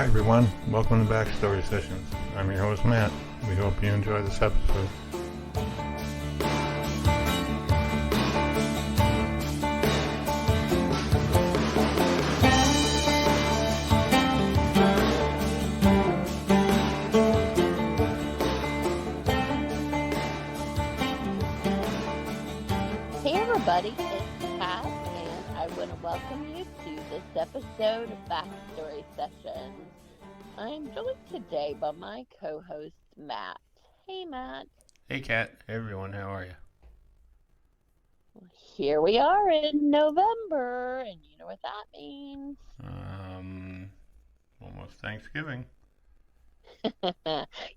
everyone, welcome to Backstory Sessions. I'm your host Matt. We hope you enjoy this episode. Hey everybody, it's Kat, and I want to welcome you to this episode of Backstory Sessions. I'm joined today by my co-host Matt. Hey Matt. Hey Kat, hey everyone, how are you? Here we are in November, and you know what that means. Almost Thanksgiving.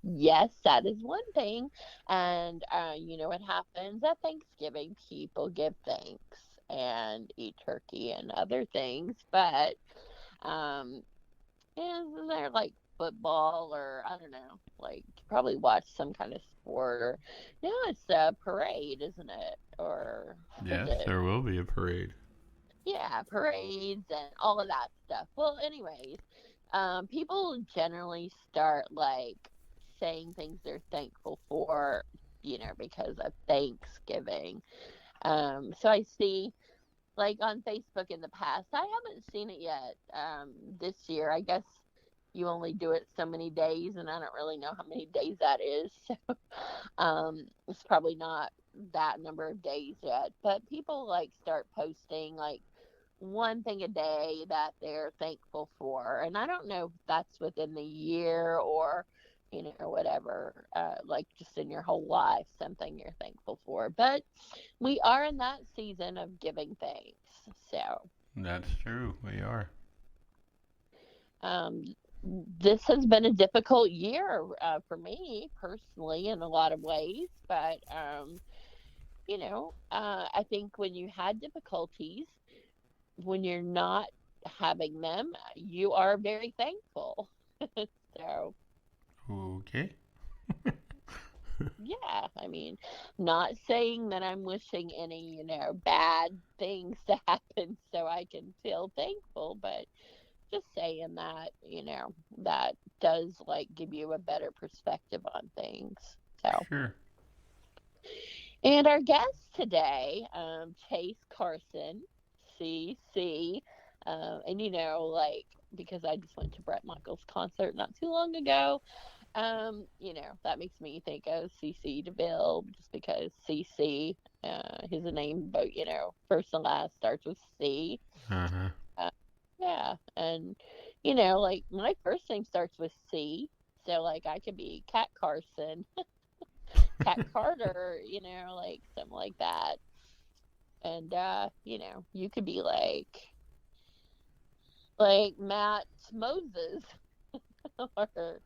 Yes, that is one thing. And you know what happens at Thanksgiving? People give thanks and eat turkey and other things. But isn't there like football or I don't know, like you probably watch some kind of sport or no, it's a parade, isn't it? Or is Yes, it? there will be a parade. Yeah, parades and all of that stuff. Well, anyways, people generally start like saying things they're thankful for, because of Thanksgiving. So I see like on Facebook in the past. I haven't seen it yet this year. I guess you only do it so many days, and I don't really know how many days that is. So it's probably not that number of days yet. But people like start posting like one thing a day that they're thankful for. And I don't know if that's within the year or, whatever, like just in your whole life, something you're thankful for. But we are in that season of giving thanks. So That's true, we are. um, this has been a difficult year for me personally in a lot of ways. But, I think when you had difficulties, when you're not having them, you are very thankful. So, Okay. yeah, I mean, not saying that I'm wishing any, bad things to happen so I can feel thankful, but just saying that, that does like give you a better perspective on things. So, Sure. and our guest today, Chase Carson, CC, and like because I just went to Brett Michaels' concert not too long ago, that makes me think of CC DeVille just because CC, his name, but first and last starts with C. Uh-huh. Yeah, and like my first name starts with C, so like I could be Cat Carson, Cat Carter, like something like that. And you could be like Matt Moses or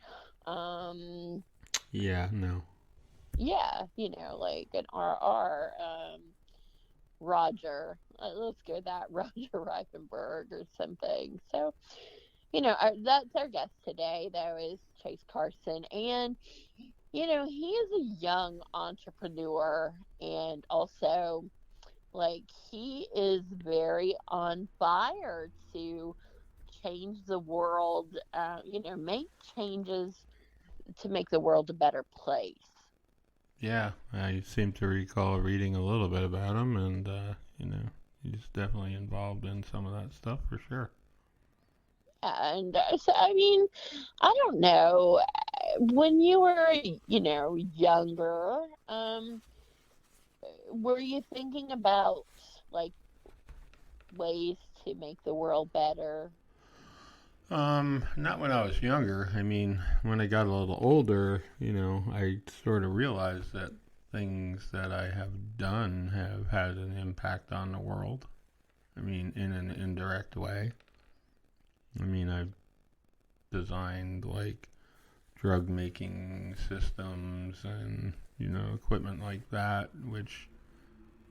Yeah, no. yeah, like an RR Roger. Let's go with that Roger Reifenberg or something. So, that's our guest today though is Chase Carson, and he is a young entrepreneur, and also like he is very on fire to change the world, make changes to make the world a better place. Yeah, I seem to recall reading a little bit about him, and, he's definitely involved in some of that stuff for sure. And so, I mean, I don't know. When you were, younger, were you thinking about like ways to make the world better? Not when I was younger. I mean, when I got a little older, I sort of realized that things that I have done have had an impact on the world. I mean, in an indirect way. I mean, I've designed like drug making systems and, equipment like that, which,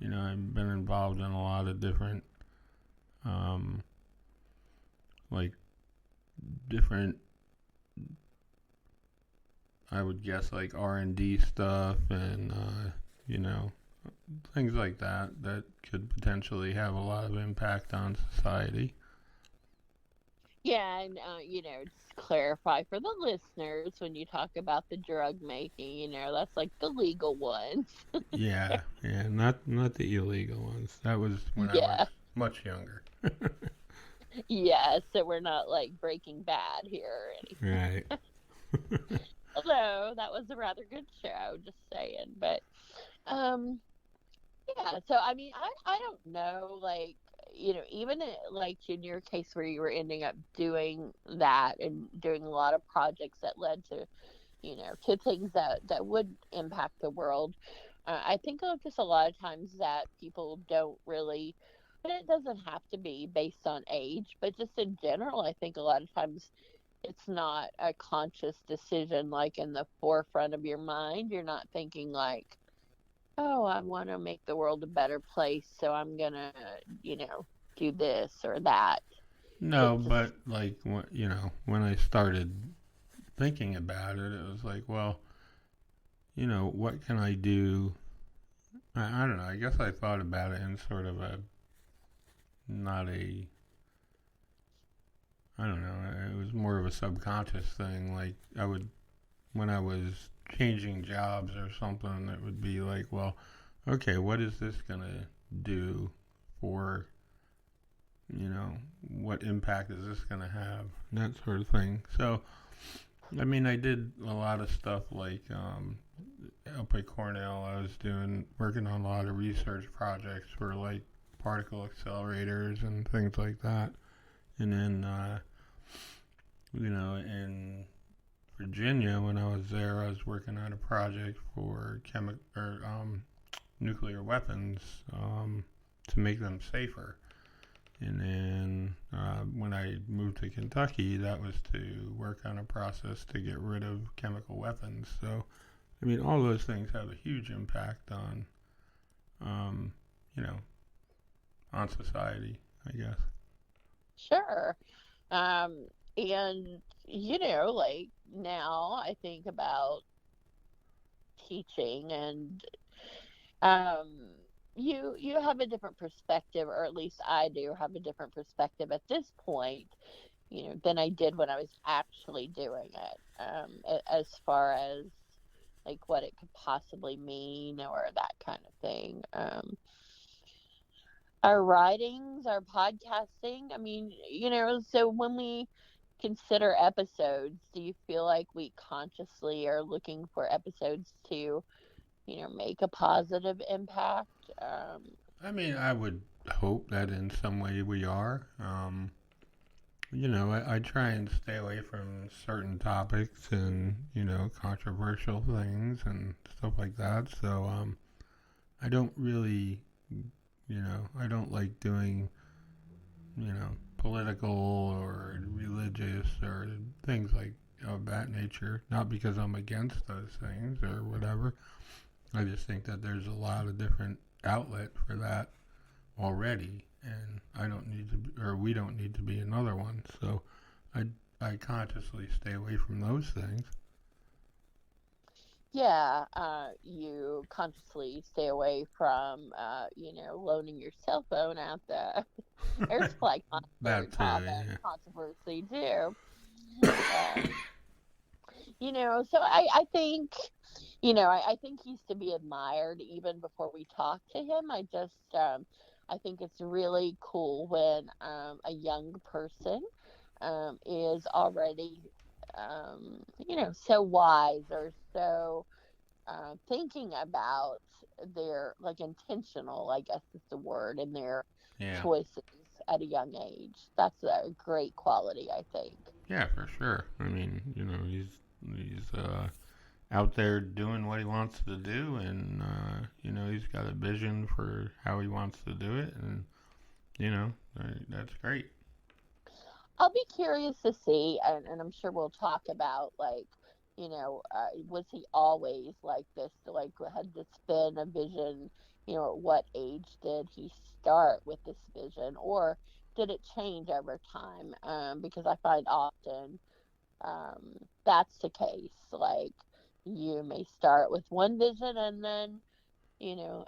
I've been involved in a lot of different, like, different, I would guess, like R&D stuff and things like that could potentially have a lot of impact on society. Yeah, and just clarify for the listeners when you talk about the drug making, that's like the legal ones. Yeah, yeah, not the illegal ones. That was when I was Yeah, much younger. yeah. So we're not like Breaking Bad here or anything. Right. Although that was a rather good show, just saying. But um, yeah. So I mean, I don't know, like even like in your case where you were ending up doing that and doing a lot of projects that led to things that would impact the world. I think of just a lot of times that people don't really, and it doesn't have to be based on age, but just in general, I think a lot of times it's not a conscious decision like in the forefront of your mind. You're not thinking like, oh, I want to make the world a better place, so I'm gonna, you know, do this or that. No, It just, but like when I started thinking about it, it was like, well, what can I do? I don't know. I guess I thought about it in sort of a not a I don't know. It was more of a subconscious thing. Like I would when I was changing jobs or something, it would be like, well, okay, what is this gonna do for what impact is this gonna have? That sort of thing. So I mean, I did a lot of stuff like up at Cornell. I was working on a lot of research projects for like particle accelerators and things like that. And then, in Virginia, when I was there, I was working on a project for nuclear weapons to make them safer. And then when I moved to Kentucky, that was to work on a process to get rid of chemical weapons. So, I mean, all those things have a huge impact um, you know, on society, I guess. sure. Um, and like now I think about teaching and um you have a different perspective, or at least I do have a different perspective at this point, than I did when I was actually doing it. As far as like what it could possibly mean or that kind of thing. Our writings, our podcasting. I mean, so when we consider episodes, do you feel like we consciously are looking for episodes to, make a positive impact? I mean, I would hope that in some way we are. I try and stay away from certain topics and, controversial things and stuff like that. So, I don't really, I don't like doing, political or religious or things like of that nature. Not because I'm against those things or whatever. I just think that there's a lot of different outlet for that already, and I don't need to, or we don't need to be another one. So, I I consciously stay away from those things. Yeah, you consciously stay away from, loaning your cell phone at the air supply That concert too, yeah. controversy too. Uh, so I think, I think he's to be admired even before we talk to him. I think it's really cool when a young person is already, so wise or so thinking about their, like, intentional, I guess is the word, in their Yeah. choices at a young age. That's a great quality, I think. Yeah, for sure. I mean, he's out there doing what he wants to do, and he's got a vision for how he wants to do it, and that's great. I'll be curious to see, and I'm sure we'll talk about, like, was he always like this? Like, had this been a vision? At what age did he start with this vision, or did it change over time? Because I find often that's the case. Like, you may start with one vision, and then,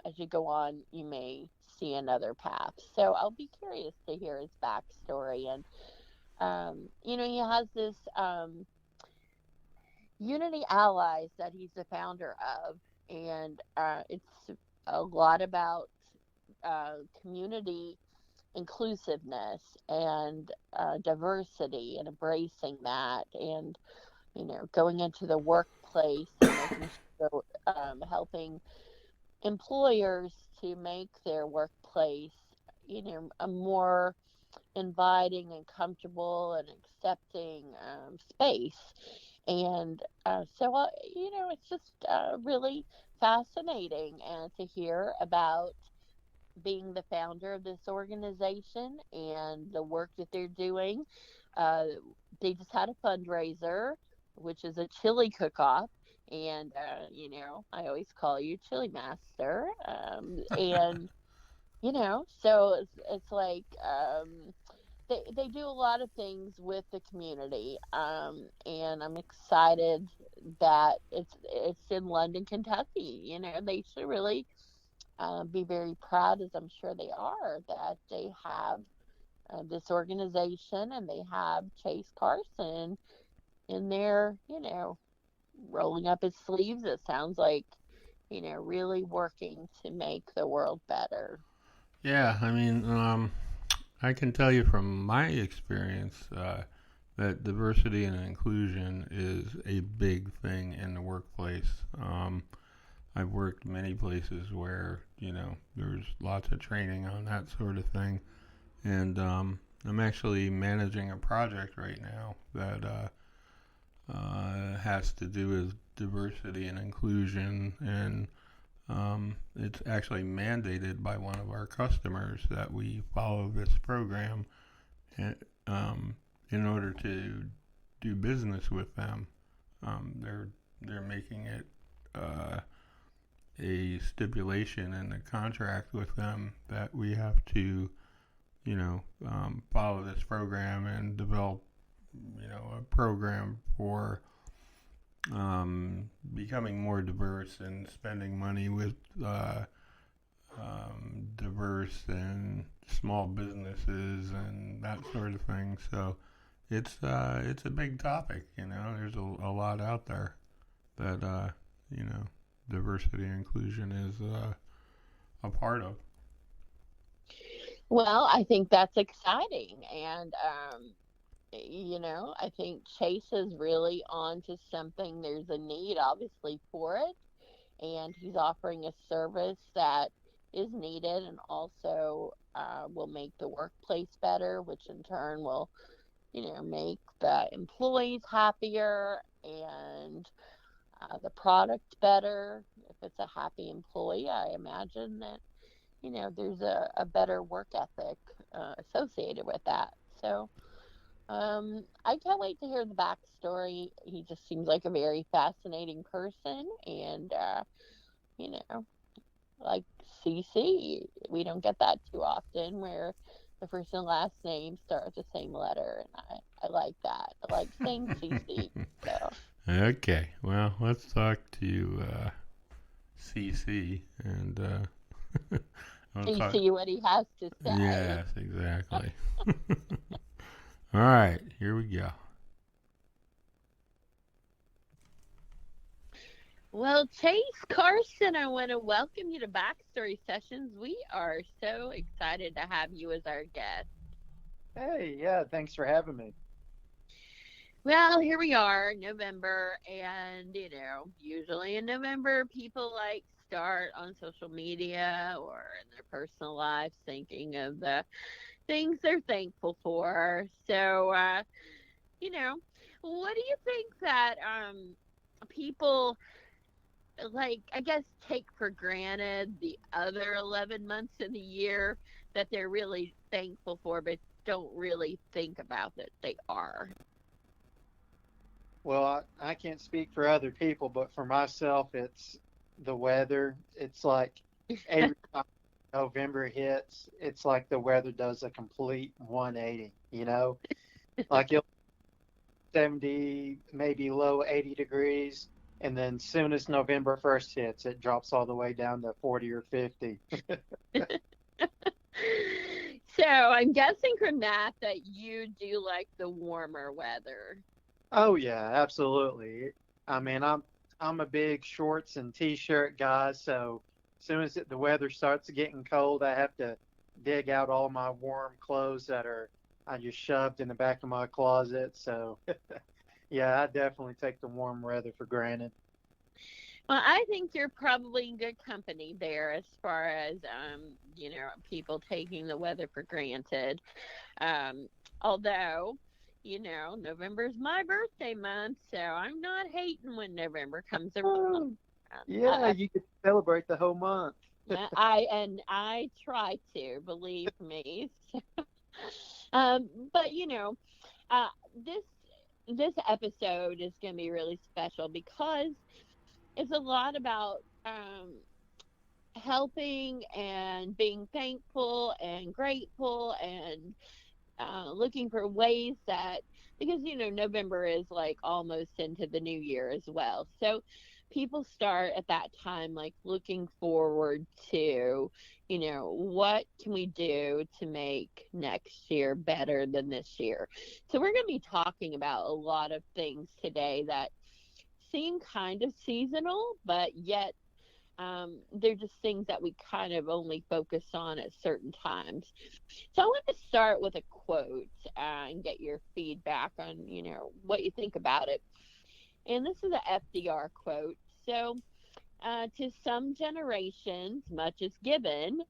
as you go on, you may see another path. So I'll be curious to hear his backstory. And he has this Unity Allies that he's the founder of, and it's a lot about community inclusiveness and diversity and embracing that, and going into the workplace and making sure, helping employers to make their workplace a more inviting and comfortable and accepting space. And it's just really fascinating to hear about being the founder of this organization and the work that they're doing. Uh, they just had a fundraiser, which is a chili cook-off. And, I always call you Chili Master. And, so it's like they do a lot of things with the community. And I'm excited that it's in London, Kentucky. They should really be very proud, as I'm sure they are, that they have this organization and they have Chase Carson in there, rolling up his sleeves. It sounds like, really working to make the world better. Yeah, I mean, I can tell you from my experience that diversity and inclusion is a big thing in the workplace. I've worked many places where there's lots of training on that sort of thing, and I'm actually managing a project right now that has to do with diversity and inclusion, and it's actually mandated by one of our customers that we follow this program and, in order to do business with them. They're making it a stipulation in the contract with them that we have to, follow this program and develop, a program for becoming more diverse and spending money with diverse and small businesses and that sort of thing. So it's a big topic. There's a lot out there that diversity and inclusion is a part of. Well, I think that's exciting. And, I think Chase is really on to something. There's a need, obviously, for it. And he's offering a service that is needed and also will make the workplace better, which in turn will, make the employees happier and the product better. If it's a happy employee, I imagine that, there's a better work ethic associated with that. So I can't wait to hear the backstory. He just seems like a very fascinating person. And, you know, like CC, we don't get that too often where the first and last name start with the same letter. And I like that. I like saying CC. So. Okay, well, let's talk to CC and I'll You talk. see what he has to say. Yes, exactly. All right, here we go. Well, Chase Carson, I want to welcome you to Backstory Sessions. We are so excited to have you as our guest. Hey, yeah, thanks for having me. Well, here we are, November, and usually in November, people like start on social media or in their personal lives thinking of the things they're thankful for. So, you know, what do you think that people like, I guess, take for granted the other 11 months in the year that they're really thankful for, but don't really think about that they are? Well, I can't speak for other people, but for myself, it's the weather. It's like every time November hits, it's like the weather does a complete 180, you know? Like it'll 70, maybe low 80 degrees, and then soon as November 1st hits, it drops all the way down to 40 or 50. So I'm guessing from that you do like the warmer weather. Oh yeah, absolutely. I mean, I'm a big shorts and t-shirt guy, so as soon as the weather starts getting cold, I have to dig out all my warm clothes that are I just shoved in the back of my closet. So yeah, I definitely take the warm weather for granted. Well, I think you're probably in good company there as far as people taking the weather for granted. Although, November's my birthday month, so I'm not hating when November comes around. Oh, yeah, you could celebrate the whole month. I try to believe me. But uh, this this episode is going to be really special because it's a lot about helping and being thankful and grateful and looking for ways that because November is like almost into the new year as well, so people start at that time like looking forward to what can we do to make next year better than this year. So we're going to be talking about a lot of things today that seem kind of seasonal, but yet they're just things that we kind of only focus on at certain times. So I want to start with a quote and get your feedback on, what you think about it. And this is a FDR quote. So, to some generations, much is given.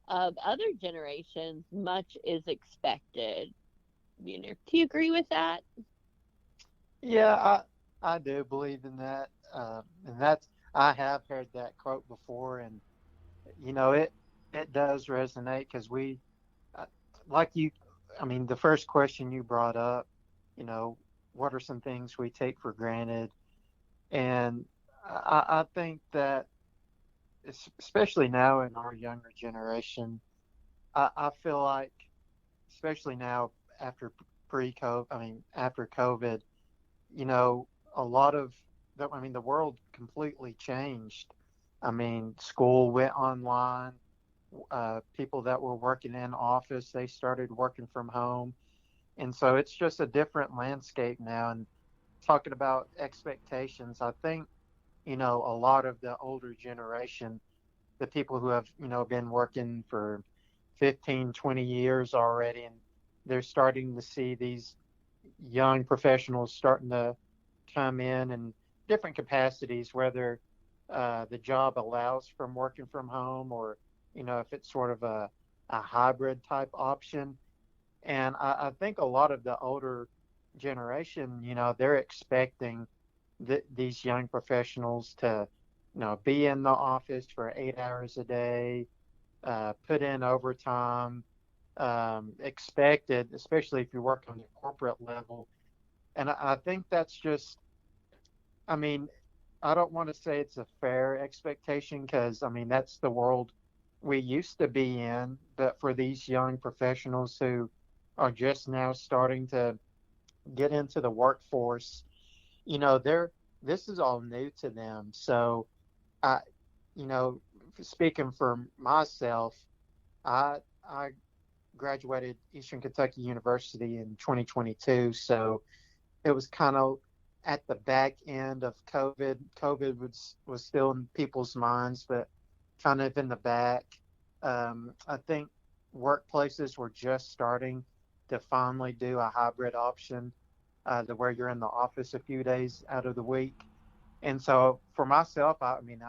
Of other generations, much is expected. Do you agree with that? Yeah, I do believe in that, and that's I have heard that quote before, and it does resonate because uh, like you, I mean, the first question you brought up, you know, what are some things we take for granted, and I think that especially now in our younger generation, I feel like especially now after pre-COVID, I mean after COVID, you know, a lot of I mean, the world completely changed. I mean, school went online. People that were working in office, they started working from home. And so it's just a different landscape now. And talking about expectations, I think, a lot of the older generation, the people who have, been working for 15, 20 years already, and they're starting to see these young professionals starting to come in different capacities, whether the job allows from working from home or, if it's sort of a hybrid type option. And I think a lot of the older generation, they're expecting these young professionals to, be in the office for 8 hours a day, put in overtime, expected, especially if you work on the corporate level. And I think that's just, I mean, I don't want to say it's a fair expectation because, I mean, that's the world we used to be in. But for these young professionals who are just now starting to get into the workforce, this is all new to them. So, I, you know, speaking for myself, I, I graduated Eastern Kentucky University in 2022. So, it was kind of at the back end of COVID. COVID was still in people's minds, but kind of in the back. I think workplaces were just starting to finally do a hybrid option, to where you're in the office a few days out of the week. And so for myself, I mean,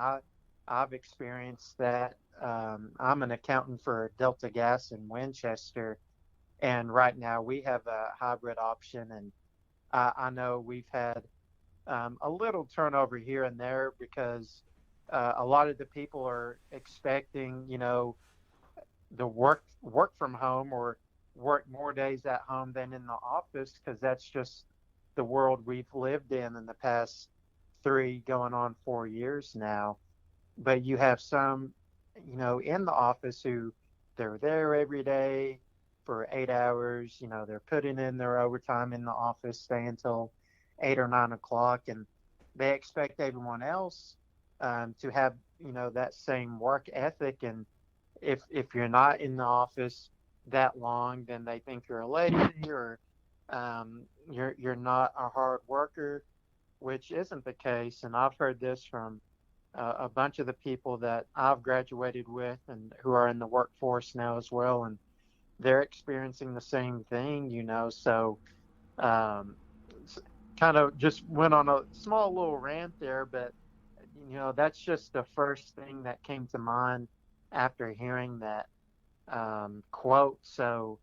I've experienced that. I'm an accountant for Delta Gas in Winchester, and right now we have a hybrid option, and I know we've had a little turnover here and there because a lot of the people are expecting, the work from home or work more days at home than in the office because that's just the world we've lived in the past 3 going on 4 years now. But you have some, in the office who they're there every day for 8 hours. They're putting in their overtime in the office, staying until 8 or 9 o'clock, and they expect everyone else to have, that same work ethic. And if you're not in the office, that long, then they think you're a lazy or you're not a hard worker, which isn't the case. And I've heard this from a bunch of the people that I've graduated with and who are in the workforce now as well, and they're experiencing the same thing, you know. So um, kind of just went on a small little rant there, but you know, that's just the first thing that came to mind after hearing that quote. So,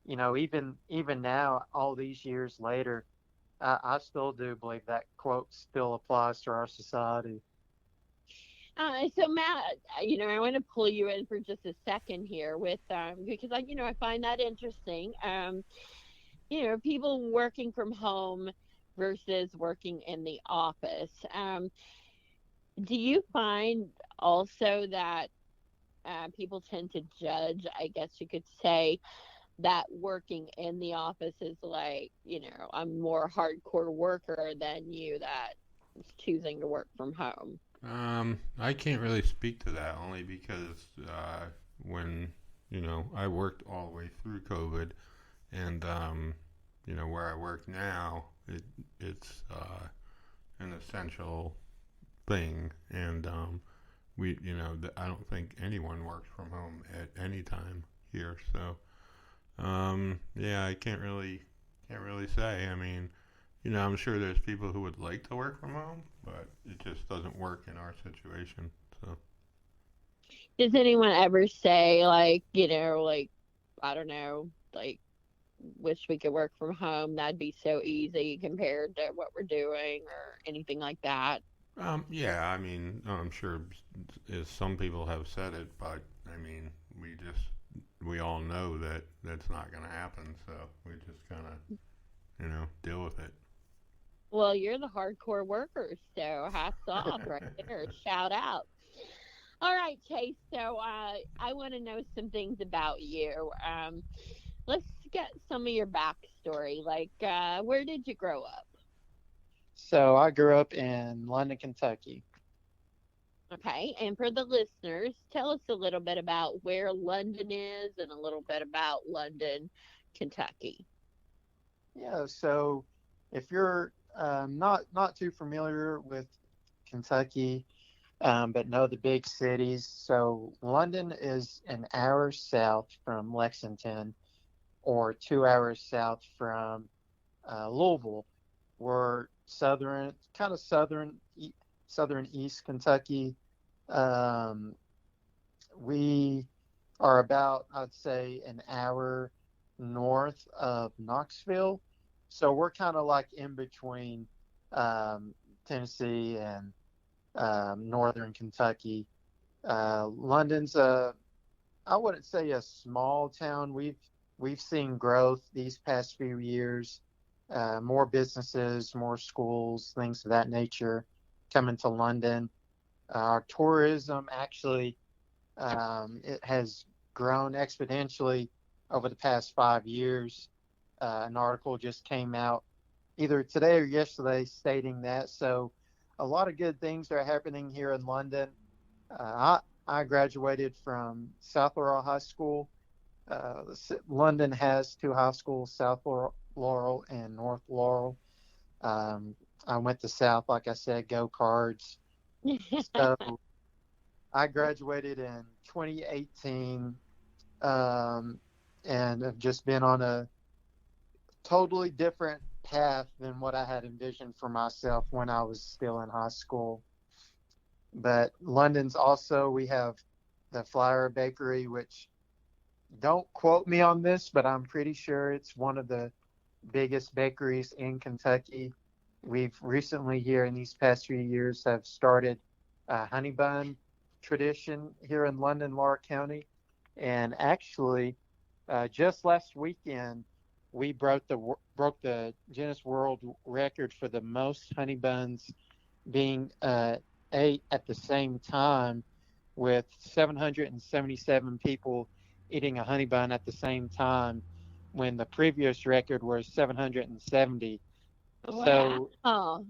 you know, even now, all these years later, I still do believe that quote still applies to our society. So Matt, I want to pull you in for just a second here with because I find that interesting. People working from home versus working in the office. Do you find also that people tend to judge, I guess you could say, that working in the office is like, a more hardcore worker than you that is choosing to work from home? I can't really speak to that only because when I worked all the way through COVID, and where I work now, it's an essential thing, and I don't think anyone works from home at any time here. So yeah, I can't really say. I mean, I'm sure there's people who would like to work from home, but it just doesn't work in our situation. So Does anyone ever say, like, like, I don't know, like, wish we could work from home? That'd be so easy compared to what we're doing or anything like that? yeah, I mean, I'm sure some people have said it, but I mean, we all know that that's not going to happen. So we just kind of deal with it. Well, you're the hardcore workers, so hats off right there. Shout out. All right, Chase. So I want to know some things about you. Let's get some of your backstory. Like, where did you grow up? So I grew up in London, Kentucky. Okay, and for the listeners, tell us a little bit about where London is and a little bit about London, Kentucky. Yeah, so if you're not too familiar with Kentucky, but know the big cities, so London is an hour south from Lexington or 2 hours south from Louisville. We're kind of southern East Kentucky. Um, we are about, I'd say, an hour north of Knoxville. So we're kind of like in between Tennessee and northern Kentucky. London's I wouldn't say a small town. We've seen growth these past few years. More businesses, more schools, things of that nature coming to London. Our tourism actually it has grown exponentially over the past 5 years. An article just came out either today or yesterday stating that. So a lot of good things are happening here in London. I graduated from South Laurel High School. London has two high schools, South Laurel and North Laurel. Um, I went to South, like I said, go Cards. So I graduated in 2018 and have just been on a totally different path than what I had envisioned for myself when I was still in high school. But London's also, we have the Flower Bakery, which don't quote me on this, but I'm pretty sure it's one of the biggest bakeries in Kentucky. We've recently here in these past few years have started a honey bun tradition here in London, Laura County. And actually, just last weekend, we broke the Guinness World Record for the most honey buns being ate at the same time, with 777 people eating a honey bun at the same time, when the previous record was 770. So Wow.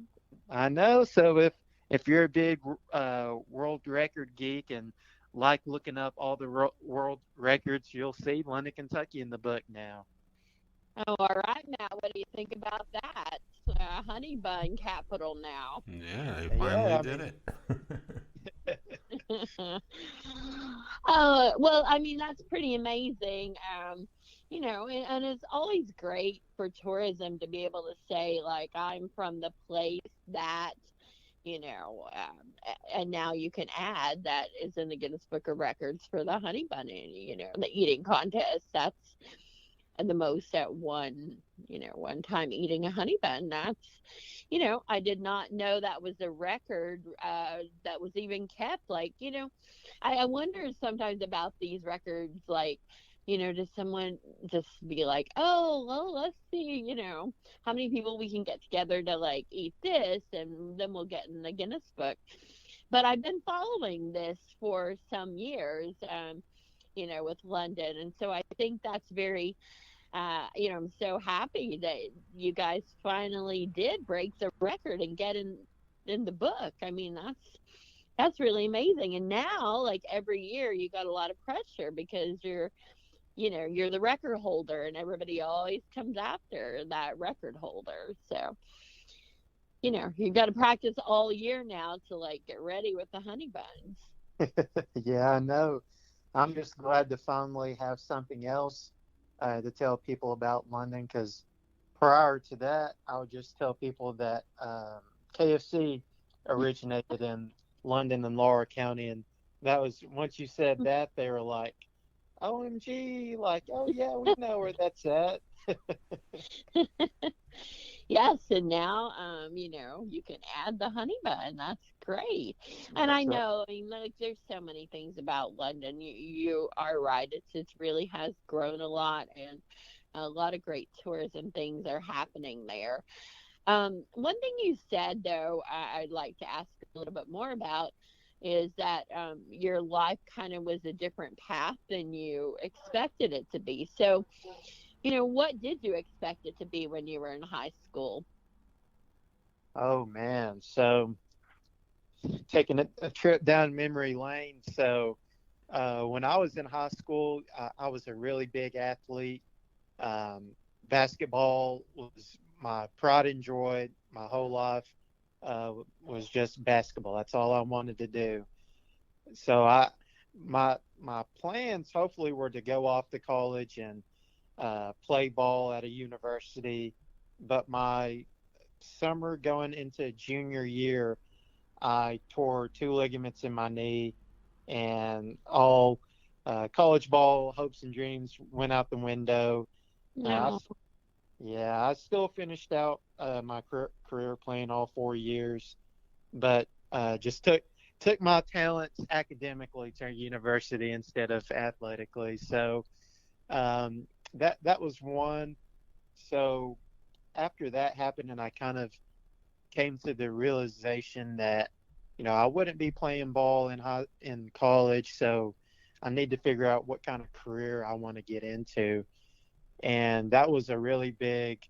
I know. So if you're a big world record geek and like looking up all the world records, you'll see London, Kentucky in the book now. Oh, all right, Matt. What do you think about that? Honey bun capital now. Yeah, they Yeah, finally I did mean, it. Well, I mean, that's pretty amazing. And it's always great for tourism to be able to say, like, I'm from the place that, and now you can add that is in the Guinness Book of Records for the honey bun, the eating contest. That's the most at one time eating a honey bun. I did not know that was a record that was even kept. Like, I wonder sometimes about these records, like, does someone just be like, oh, well, let's see, how many people we can get together to like eat this, and then we'll get in the Guinness Book. But I've been following this for some years, with London, and so I think that's very I'm so happy that you guys finally did break the record and get in the book. I mean, that's really amazing. And now, like every year, you got a lot of pressure because you're the record holder, and everybody always comes after that record holder. So you've got to practice all year now to like get ready with the honey buns. yeah, I know. I'm just glad to finally have something else to tell people about London because prior to that, I would just tell people that KFC originated in London and Laura County. And that was, once you said that, they were like, OMG, like, oh yeah, we know where that's at. Yes, and now you can add the honey bun. That's great. And I That's right. know, I mean, like there's so many things about London. You are right. It really has grown a lot, and a lot of great tourism things are happening there. One thing you said though, I'd like to ask a little bit more about is that your life kind of was a different path than you expected it to be. So, what did you expect it to be when you were in high school? Oh man. So taking a trip down memory lane. So when I was in high school, I was a really big athlete. Um, Basketball was my pride and joy. My whole life was just basketball. That's all I wanted to do. So my plans hopefully were to go off to college and play ball at a university. But my summer going into junior year, I tore two ligaments in my knee, and all college ball hopes and dreams went out the window. Uh, I, No. yeah, I still finished out my career playing all 4 years, but just took my talents academically to university instead of athletically. So that was one. So after that happened, and I kind of came to the realization that I wouldn't be playing ball in college, so I need to figure out what kind of career I want to get into. And that was a really big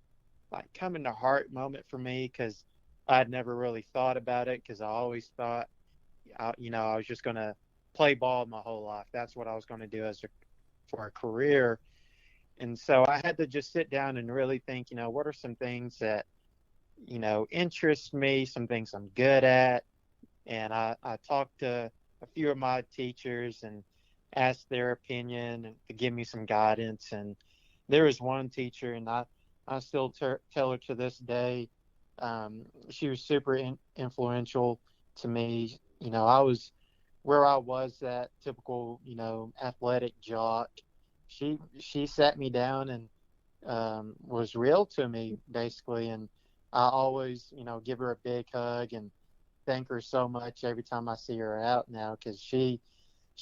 like coming to heart moment for me because I'd never really thought about it because I always thought I was just going to play ball my whole life. That's what I was going to do for a career. And so I had to just sit down and really think, what are some things that interest me, some things I'm good at. And I talked to a few of my teachers and asked their opinion and to give me some guidance. And there was one teacher, and I still tell her to this day, she was super influential to me. I was where I was, that typical, athletic jock. She sat me down and was real to me basically, and I always, give her a big hug and thank her so much every time I see her out now because she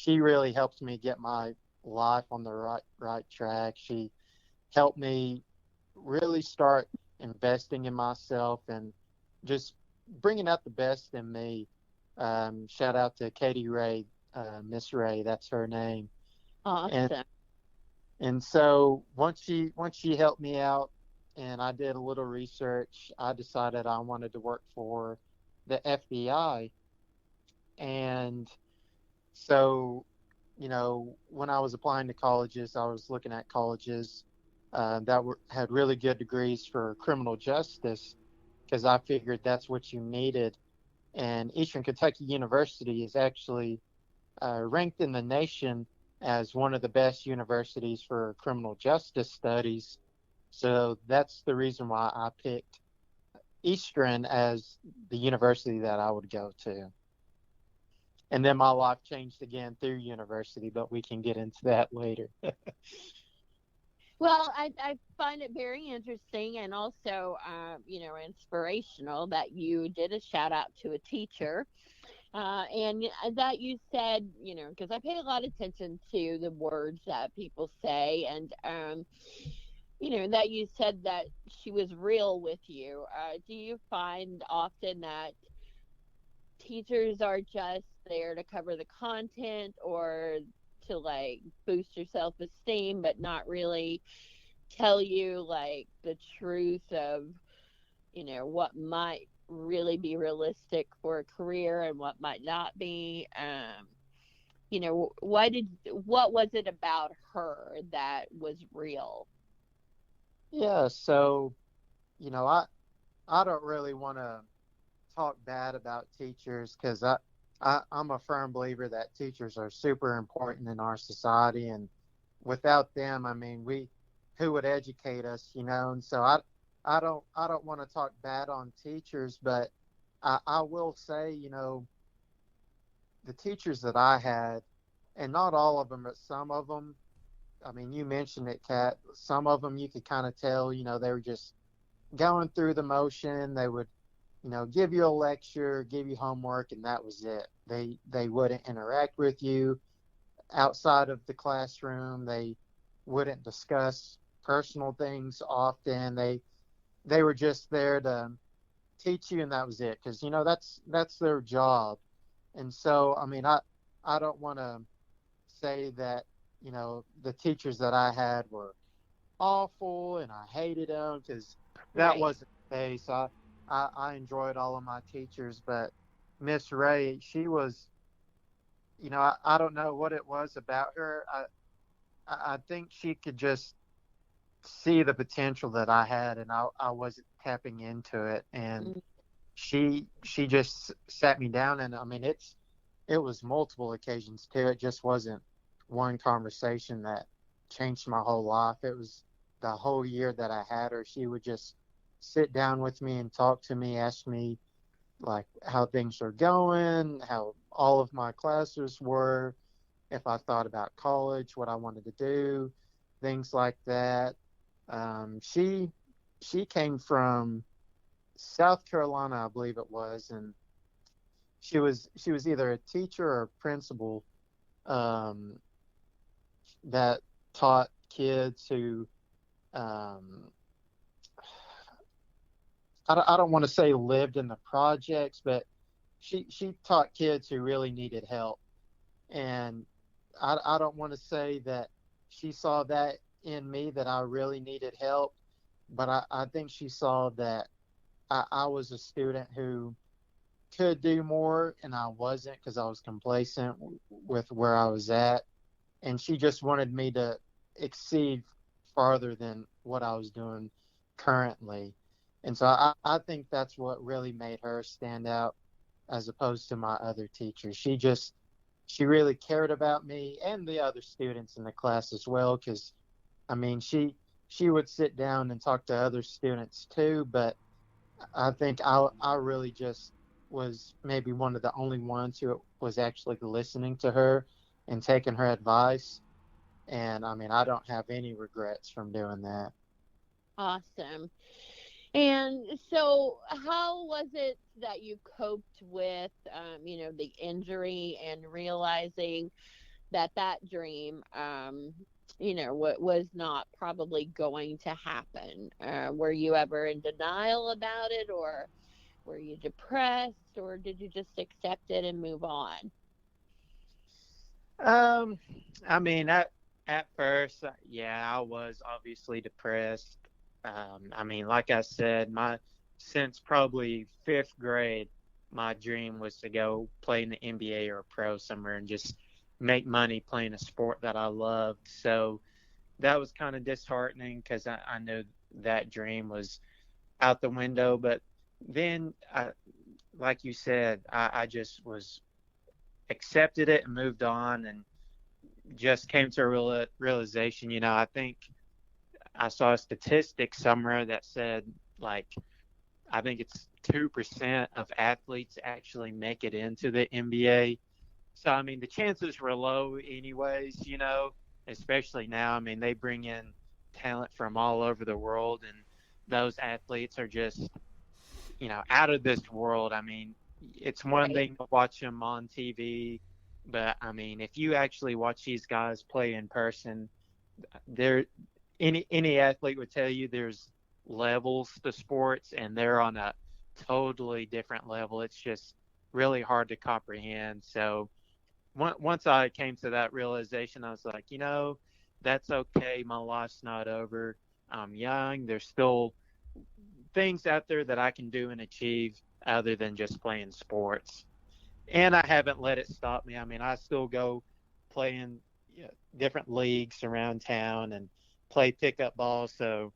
really helps me get my life on the right track. She helped me really start investing in myself and just bringing out the best in me. Shout out to Katie Ray, Miss Ray, that's her name. And Awesome. and so once she helped me out, and I did a little research, I decided I wanted to work for the FBI. And so when I was applying to colleges, I was looking at colleges that had really good degrees for criminal justice because I figured that's what you needed. And Eastern Kentucky University is actually ranked in the nation as one of the best universities for criminal justice studies. So that's the reason why I picked Eastern as the university that I would go to. And then my life changed again through university, but we can get into that later. Well, I find it very interesting and also, inspirational that you did a shout out to a teacher. And that you said, because I pay a lot of attention to the words that people say, and, that you said that she was real with you. Do you find often that teachers are just there to cover the content or to like boost your self esteem, but not really tell you like the truth of, what might really be realistic for a career and what might not be? What was it about her that was real? Yeah, so, I don't really want to talk bad about teachers because I'm a firm believer that teachers are super important in our society. And without them, I mean, who would educate us, And so I don't want to talk bad on teachers, but I will say, the teachers that I had, and not all of them, but some of them, I mean, you mentioned it, Kat. Some of them you could kind of tell, they were just going through the motion. They would, give you a lecture, give you homework, and that was it. They wouldn't interact with you outside of the classroom. They wouldn't discuss personal things often. They were just there to teach you, and that was it. Because that's their job. And so, I mean, I don't want to say that the teachers that I had were awful and I hated them because that Right. wasn't the case. I enjoyed all of my teachers, but Miss Ray, she was, I don't know what it was about her. I think she could just see the potential that I had, and I wasn't tapping into it. And Mm. she just sat me down, and I mean, it was multiple occasions too. It just wasn't one conversation that changed my whole life. It was the whole year that I had her. She would just sit down with me and talk to me, ask me like how things are going, how all of my classes were, if I thought about college, what I wanted to do, things like that. She came from South Carolina, I believe it was, and she was either a teacher or a principal um, that taught kids who um, I don't want to say lived in the projects, but she taught kids who really needed help. And I don't want to say that she saw that in me that I really needed help, but I think she saw that I was a student who could do more and I wasn't because I was complacent with where I was at. And she just wanted me to exceed farther than what I was doing currently. And so I think that's what really made her stand out as opposed to my other teachers. She really cared about me and the other students in the class as well. Because I mean, she would sit down and talk to other students too. But I think I really just was maybe one of the only ones who was actually listening to her and taking her advice. And I mean, I don't have any regrets from doing that. Awesome. And so, how was it that you coped with, the injury and realizing that that dream, what was not probably going to happen? Were you ever in denial about it, or were you depressed, or did you just accept it and move on? Um, I mean, at first, yeah, I was obviously depressed. I mean, like I said, my since probably fifth grade, my dream was to go play in the NBA or pro somewhere and just make money playing a sport that I loved. So that was kind of disheartening because I knew that dream was out the window. But then, like you said, I just was accepted it and moved on and just came to a realization. I think I saw a statistic somewhere that said, like, I think it's 2% of athletes actually make it into the NBA. So, I mean, the chances were low anyways, especially now. I mean, they bring in talent from all over the world, and those athletes are just, out of this world. I mean, it's one Right. thing to watch them on TV, but I mean, if you actually watch these guys play in person, there, any athlete would tell you there's levels to sports, and they're on a totally different level. It's just really hard to comprehend. So once I came to that realization, I was like, that's okay. My life's not over. I'm young. There's still things out there that I can do and achieve other than just playing sports. And I haven't let it stop me. I mean, I still go play in different leagues around town and play pickup ball. So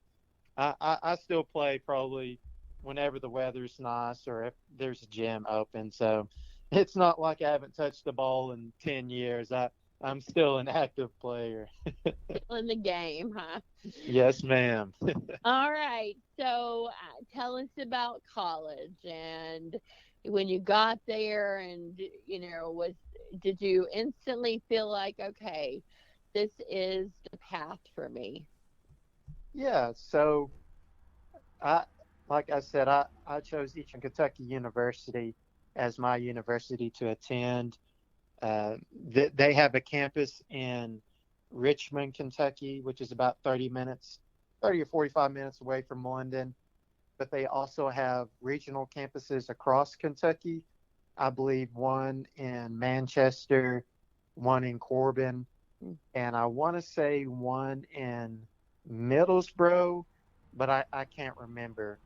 I still play probably whenever the weather's nice or if there's a gym open. So it's not like I haven't touched the ball in 10 years. I'm still an active player. Still in the game, huh? Yes, ma'am. All right. So tell us about college and when you got there, and did you instantly feel like, okay, this is the path for me? Yeah. So I, like I said, I chose Eastern Kentucky University as my university to attend. They have a campus in Richmond, Kentucky, which is about 30 or 45 minutes away from London. But they also have regional campuses across Kentucky. I believe one in Manchester, one in Corbin, and I want to say one in Middlesbrough, but I can't remember.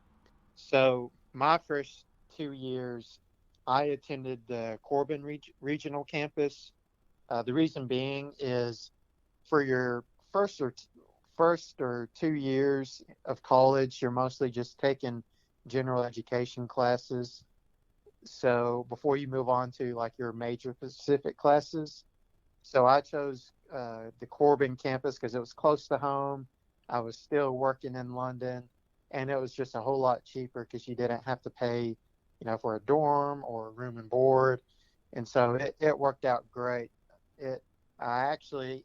So my first 2 years, I attended the Corbin Regional Campus. The reason being is for your first or 2 years of college, you're mostly just taking general education classes. So before you move on to like your major specific classes, so I chose the Corbin campus because it was close to home. I was still working in London, and it was just a whole lot cheaper because you didn't have to pay, for a dorm or room and board, and so it worked out great. It I actually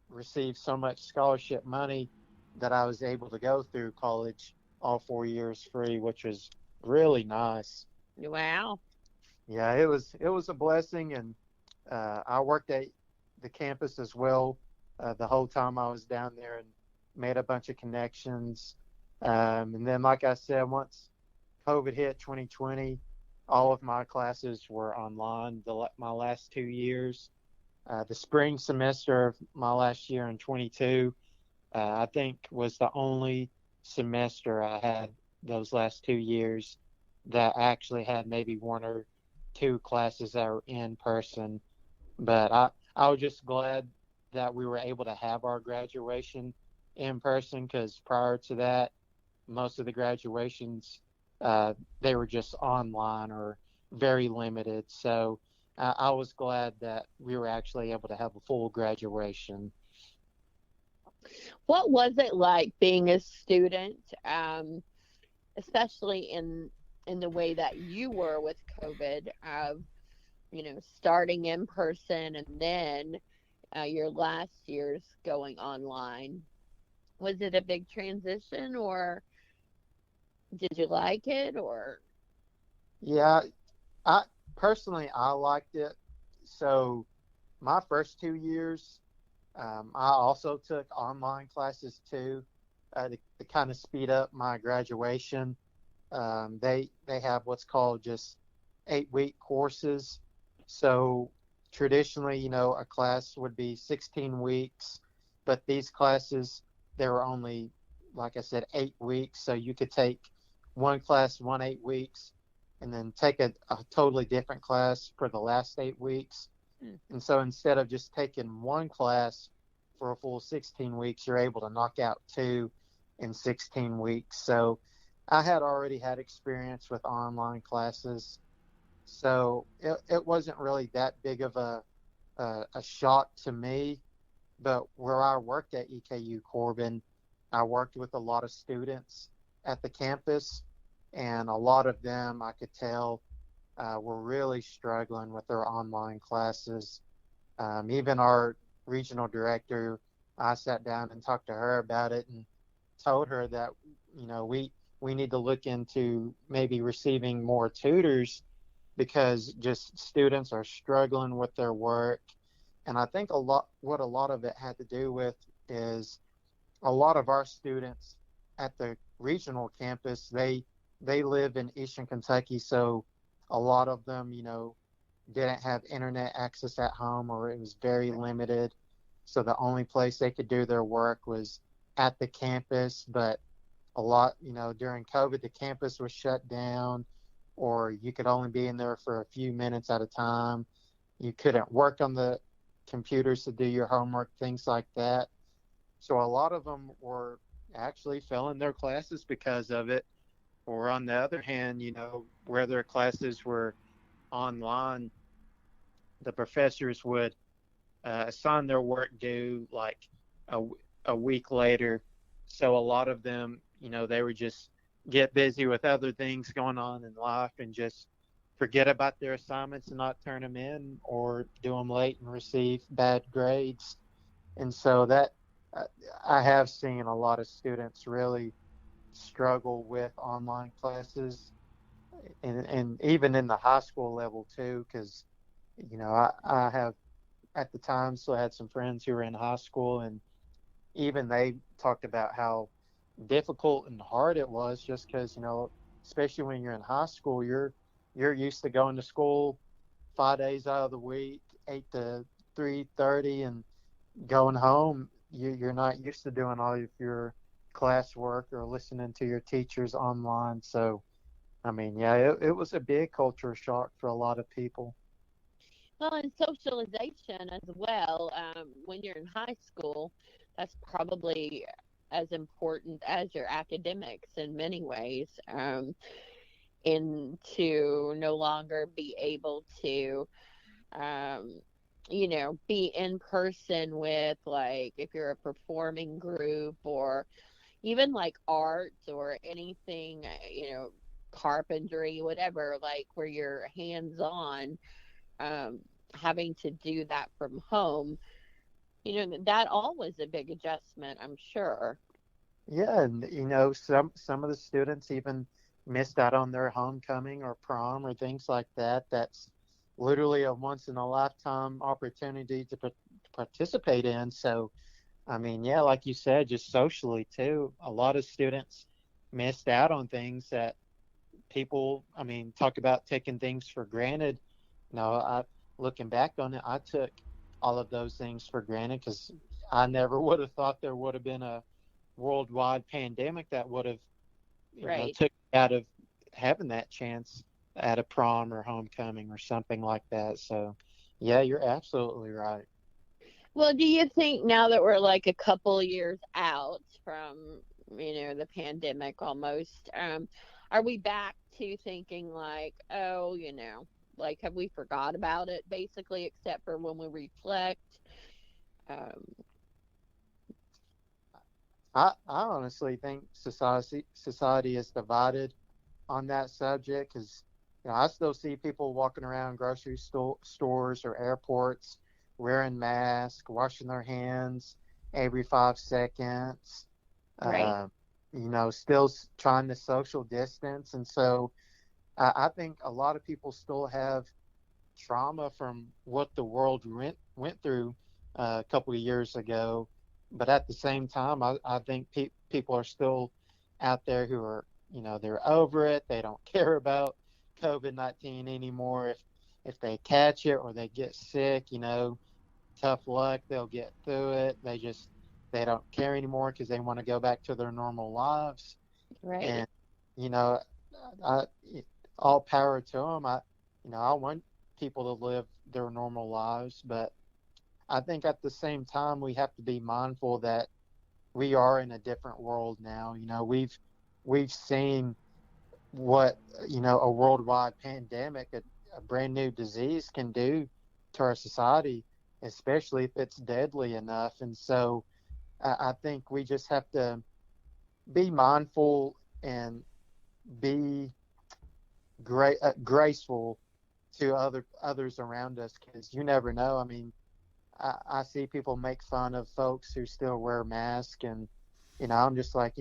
received so much scholarship money that I was able to go through college all 4 years free, which was really nice. Wow. Yeah, it was a blessing, and I worked at the campus as well the whole time I was down there and made a bunch of connections. And then, like I said, once COVID hit 2020, all of my classes were online. My last 2 years, the spring semester of my last year in 22, I think was the only semester I had those last 2 years that I actually had maybe one or two classes that were in person. But I was just glad that we were able to have our graduation in person because prior to that, most of the graduations, they were just online or very limited. So I was glad that we were actually able to have a full graduation. What was it like being a student, especially in the way that you were with COVID, of starting in person and then your last year's going online? Was it a big transition, or did you like it, or? Yeah, I personally I liked it. So my first 2 years, I also took online classes too to kind of speed up my graduation. They have what's called just 8-week courses. So traditionally, a class would be 16 weeks, but these classes they were only, like I said, 8 weeks. So you could take one class 8 weeks, and then take a totally different class for the last 8 weeks. And so instead of just taking one class for a full 16 weeks, you're able to knock out two in 16 weeks. So I had already had experience with online classes. So it wasn't really that big of a shock to me. But where I worked at EKU Corbin, I worked with a lot of students at the campus, and a lot of them I could tell were really struggling with their online classes. Even our regional director, I sat down and talked to her about it and told her that, we need to look into maybe receiving more tutors because just students are struggling with their work. And I think what a lot of it had to do with is a lot of our students at the regional campus, they live in Eastern Kentucky, so a lot of them, didn't have internet access at home, or it was very limited. So the only place they could do their work was at the campus. But a lot, during COVID, the campus was shut down, or you could only be in there for a few minutes at a time. You couldn't work on the computers to do your homework, things like that. So a lot of them were actually failing their classes because of it. Or on the other hand, where their classes were online, the professors would assign their work due like a, a week later. So a lot of them, they would just get busy with other things going on in life and just forget about their assignments and not turn them in, or do them late and receive bad grades. And so that uh, I have seen a lot of students really struggle with online classes, and even in the high school level too, because I have at the time still had some friends who were in high school, and even they talked about how difficult and hard it was, just because especially when you're in high school, you're used to going to school 5 days out of the week, 8 to 3:30, and going home. You're not used to doing all of your classwork or listening to your teachers online. So I mean, yeah, it was a big culture shock for a lot of people. Well, and socialization as well. When you're in high school, that's probably as important as your academics in many ways. And to no longer be able to, um, be in person with, like, if you're a performing group, or even like art or anything, carpentry, whatever, like where you're hands on, um, having to do that from home, that all was a big adjustment, I'm sure. Yeah, and some of the students even missed out on their homecoming or prom or things like that. That's literally a once in a lifetime opportunity to participate in. So, I mean, yeah, like you said, just socially too, a lot of students missed out on things that people, I mean, talk about taking things for granted. I looking back on it, I took all of those things for granted because I never would have thought there would have been a worldwide pandemic that would have, Right. took me out of having that chance at a prom or homecoming or something like that. So, yeah, you're absolutely right. Well, do you think now that we're like a couple years out from, the pandemic almost, are we back to thinking like, oh, like, have we forgot about it basically, except for when we reflect? Um, I honestly think society is divided on that subject because I still see people walking around grocery stores or airports wearing masks, washing their hands every 5 seconds. right. Uh, still trying to social distance, and so I think a lot of people still have trauma from what the world went through a couple of years ago. But at the same time, I think people are still out there who are, they're over it. They don't care about COVID-19 anymore. If they catch it or they get sick, tough luck. They'll get through it. They don't care anymore because they want to go back to their normal lives. Right. And you know, I, all power to them. I want people to live their normal lives. But I think at the same time, we have to be mindful that we are in a different world now. We've seen what, a worldwide pandemic, a brand new disease can do to our society, especially if it's deadly enough. And so I think we just have to be mindful and be graceful to others around us, because you never know. I mean, I see people make fun of folks who still wear masks, and I'm just like,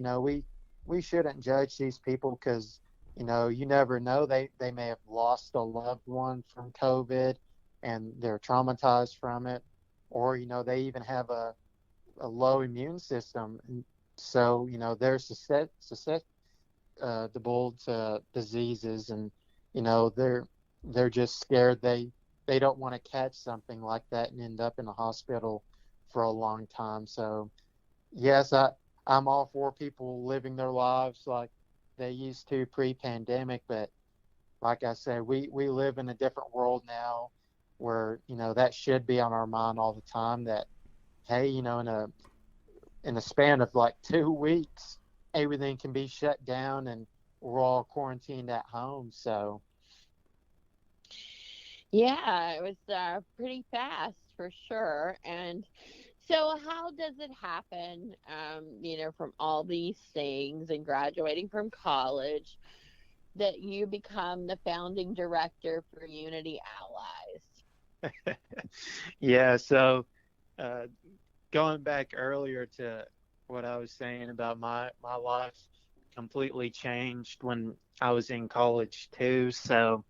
we shouldn't judge these people, because you never know, they may have lost a loved one from COVID and they're traumatized from it, or they even have a low immune system, and so they're susceptible to diseases, and they're just scared, they don't want to catch something like that and end up in a hospital for a long time. So yes, I'm all for people living their lives like they used to pre-pandemic, but like I said, we live in a different world now, where that should be on our mind all the time, that hey, in a span of like 2 weeks, everything can be shut down and we're all quarantined at home. So Yeah, it was pretty fast for sure. And so, how does it happen, from all these things and graduating from college, that you become the founding director for Unity Allies? yeah, so uh, going back earlier to what I was saying about my life completely changed when I was in college too. So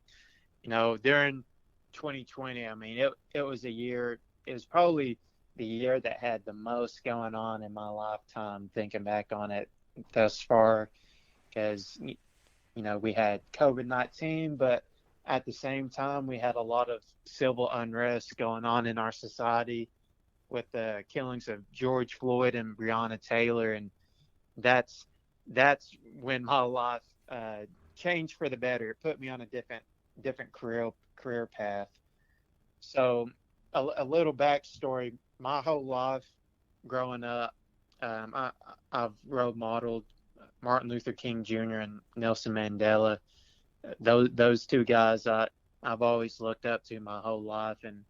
during 2020, I mean, it was a year. It was probably the year that had the most going on in my lifetime, thinking back on it thus far, because we had COVID-19, but at the same time we had a lot of civil unrest going on in our society, with the killings of George Floyd and Breonna Taylor, and that's when my life changed for the better. It put me on a different career path. So a little backstory: my whole life growing up, I've role modeled Martin Luther King Jr. and Nelson Mandela. Those two guys I've always looked up to my whole life, and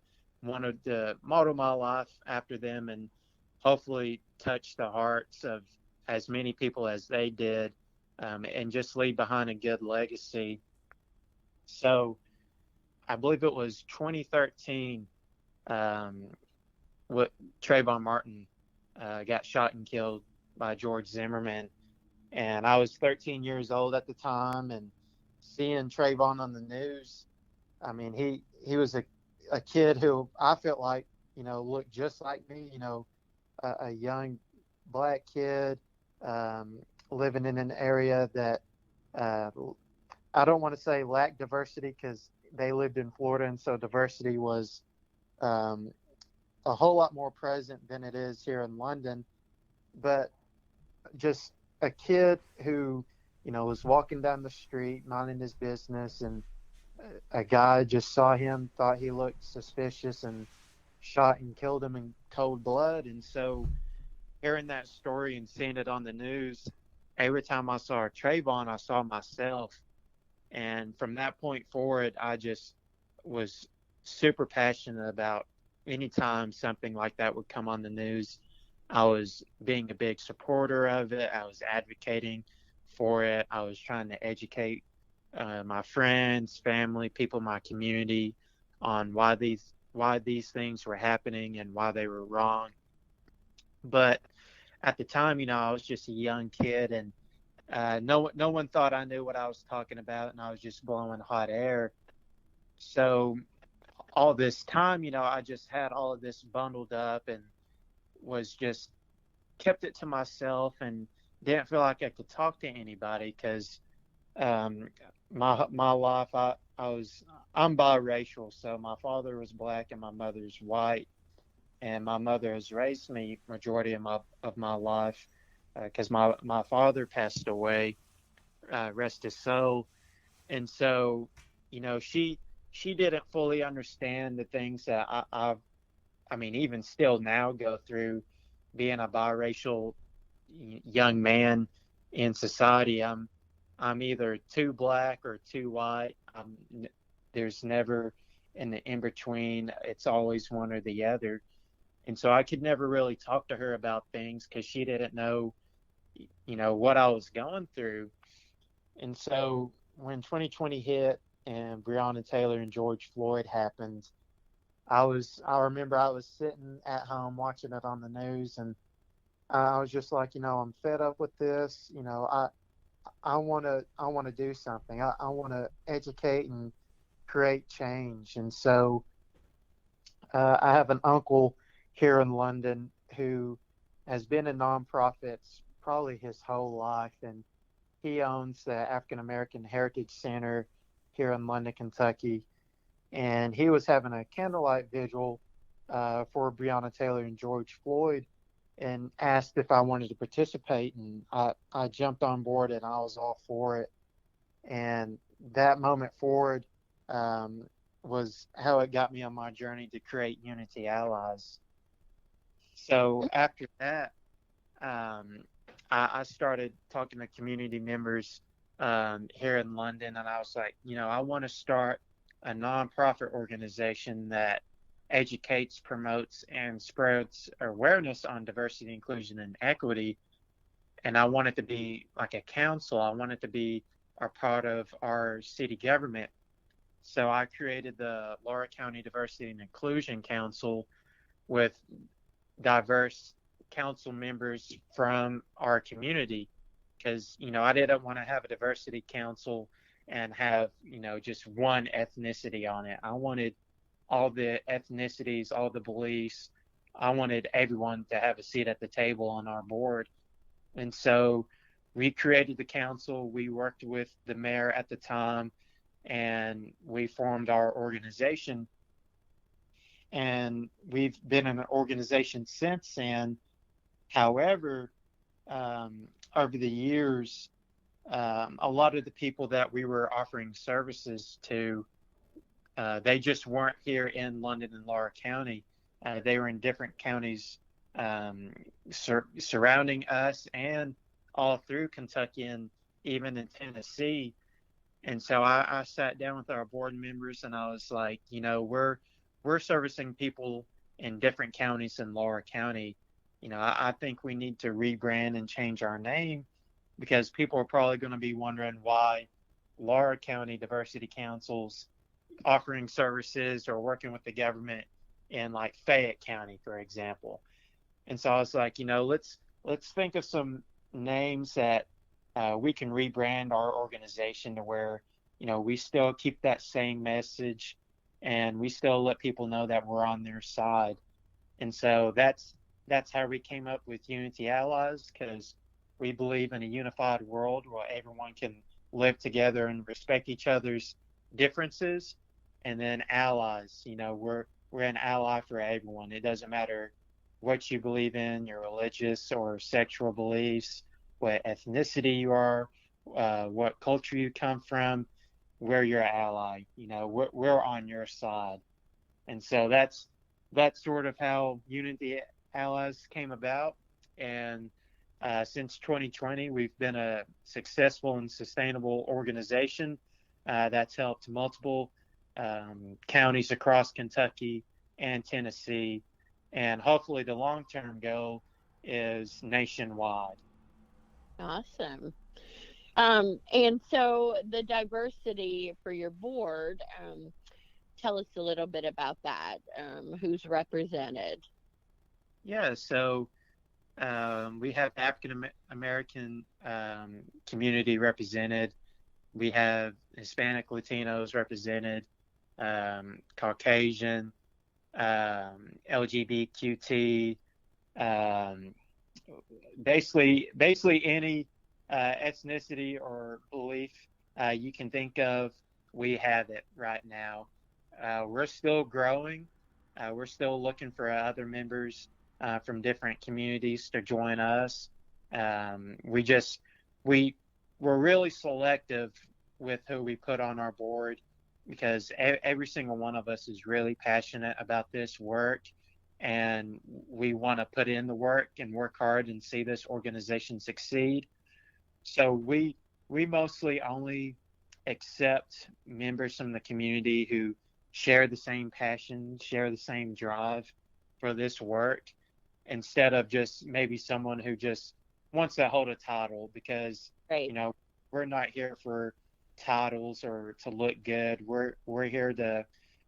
wanted to model my life after them, and hopefully touch the hearts of as many people as they did, and just leave behind a good legacy. So I believe it was 2013, um, what Trayvon Martin got shot and killed by George Zimmerman, and I was 13 years old at the time, and seeing Trayvon on the news, I mean, he was a kid who I felt like looked just like me, a young black kid, living in an area that uh, I don't want to say lacked diversity, because they lived in Florida, and so diversity was um, a whole lot more present than it is here in London. But just a kid who, was walking down the street, minding his business, and a guy just saw him, thought he looked suspicious, and shot and killed him in cold blood. And so, hearing that story and seeing it on the news, every time I saw Trayvon, I saw myself. And from that point forward, I just was super passionate about anytime something like that would come on the news. I was being a big supporter of it. I was advocating for it. I was trying to educate my friends, family, people in my community on why these things were happening and why they were wrong. But at the time, I was just a young kid, and no one thought I knew what I was talking about, and I was just blowing hot air. So all this time, I just had all of this bundled up, and was just kept it to myself, and didn't feel like I could talk to anybody, because um, my life, I'm biracial, so my father was black and my mother's white, and my mother has raised me majority of my life, because my father passed away, rest his soul. And so, she she didn't fully understand the things that I mean, even still now go through being a biracial young man in society. I'm either too black or too white. There's never an in between. It's always one or the other. And so I could never really talk to her about things because she didn't know, what I was going through. And so when 2020 hit and Breonna Taylor and George Floyd happened, I remember I was sitting at home watching it on the news, and I was just like, I'm fed up with this. I want to do something. I want to educate and create change. And so I have an uncle here in London who has been in nonprofits probably his whole life, and he owns the African American Heritage Center here in London, Kentucky. And he was having a candlelight vigil for Breonna Taylor and George Floyd, and asked if I wanted to participate. And I jumped on board, and I was all for it. And that moment forward was how it got me on my journey to create Unity Allies. So after that, I started talking to community members here in London, and I was like, I want to start a nonprofit organization that educates, promotes, and spreads awareness on diversity, inclusion, and equity. And I want it to be like a council. I want it to be a part of our city government. So I created the Laura County Diversity and Inclusion Council with diverse council members from our community, because I didn't want to have a diversity council and have just one ethnicity on it. I wanted all the ethnicities, all the beliefs. I wanted everyone to have a seat at the table on our board. And so we created the council. We worked with the mayor at the time, and we formed our organization. And we've been an organization since then. However, over the years, a lot of the people that we were offering services to, they just weren't here in London and Laura County. They were in different counties surrounding us, and all through Kentucky and even in Tennessee. And so I sat down with our board members, and I was like, we're servicing people in different counties in Laura County. I think we need to rebrand and change our name, because people are probably going to be wondering why Laura County Diversity Councils offering services or working with the government in like Fayette County, for example. And so I was like, let's think of some names that we can rebrand our organization to where, we still keep that same message, and we still let people know that we're on their side. And so that's how we came up with Unity Allies, because we believe in a unified world where everyone can live together and respect each other's differences. And then allies, we're an ally for everyone. It doesn't matter what you believe in, your religious or sexual beliefs, what ethnicity you are, what culture you come from. We're your ally. We're on your side. And so that's sort of how Unity Allies came about. And since 2020, we've been a successful and sustainable organization that's helped multiple counties across Kentucky and Tennessee. And hopefully the long-term goal is nationwide. Awesome. And so the diversity for your board, tell us a little bit about that. Who's represented? Yeah, so we have African American community represented. We have Hispanic Latinos represented, Caucasian, LGBTQT, basically any ethnicity or belief you can think of, we have it right now. We're still growing. We're still looking for other members from different communities to join us. We're really selective with who we put on our board. because every single one of us is really passionate about this work, and we want to put in the work and work hard and see this organization succeed. So we mostly only accept members from the community who share the same passion, share the same drive for this work, instead of just maybe someone who just wants to hold a title, because Right. you know we're not here for titles or to look good. We're here to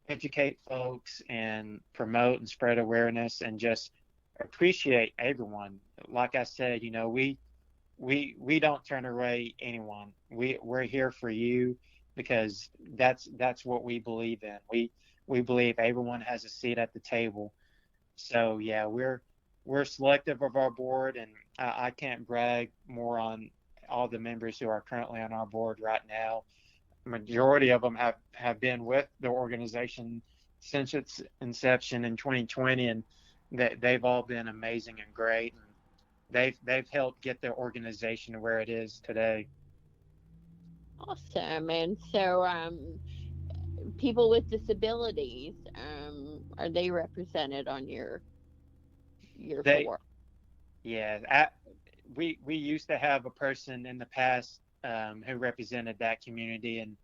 educate folks and promote and spread awareness and just appreciate everyone. Like I said, we don't turn away anyone. We're here for you, because that's what we believe in. We believe everyone has a seat at the table. So yeah, we're selective of our board, and I can't brag more on all the members who are currently on our board right now. Majority of them have been with the organization since its inception in 2020, and they've all been amazing and great, and they've helped get the organization to where it is today. Awesome. And so, people with disabilities, are they represented on your They board? Yeah, we used to have a person in the past who represented that community, and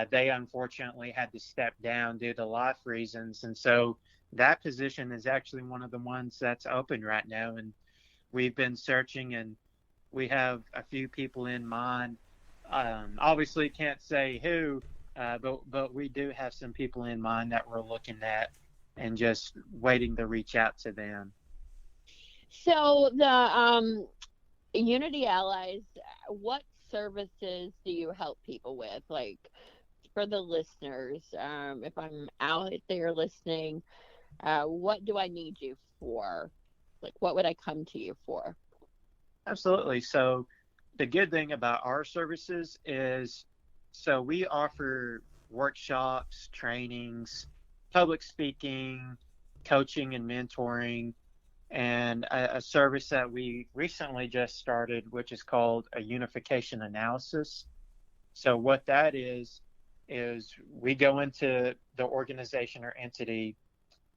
they unfortunately had to step down due to life reasons, and so that position is actually one of the ones that's open right now, and we've been searching, and we have a few people in mind. Obviously, can't say who, but we do have some people in mind that we're looking at and just waiting to reach out to them. So the Unity Allies, what services do you help people with? Like for the listeners, if I'm out there listening, what do I need you for? Like, what would I come to you for? Absolutely. So the good thing about our services is, so we offer workshops, trainings, public speaking, coaching and mentoring, and a service that we recently just started, which is called a unification analysis. So what that is we go into the organization or entity,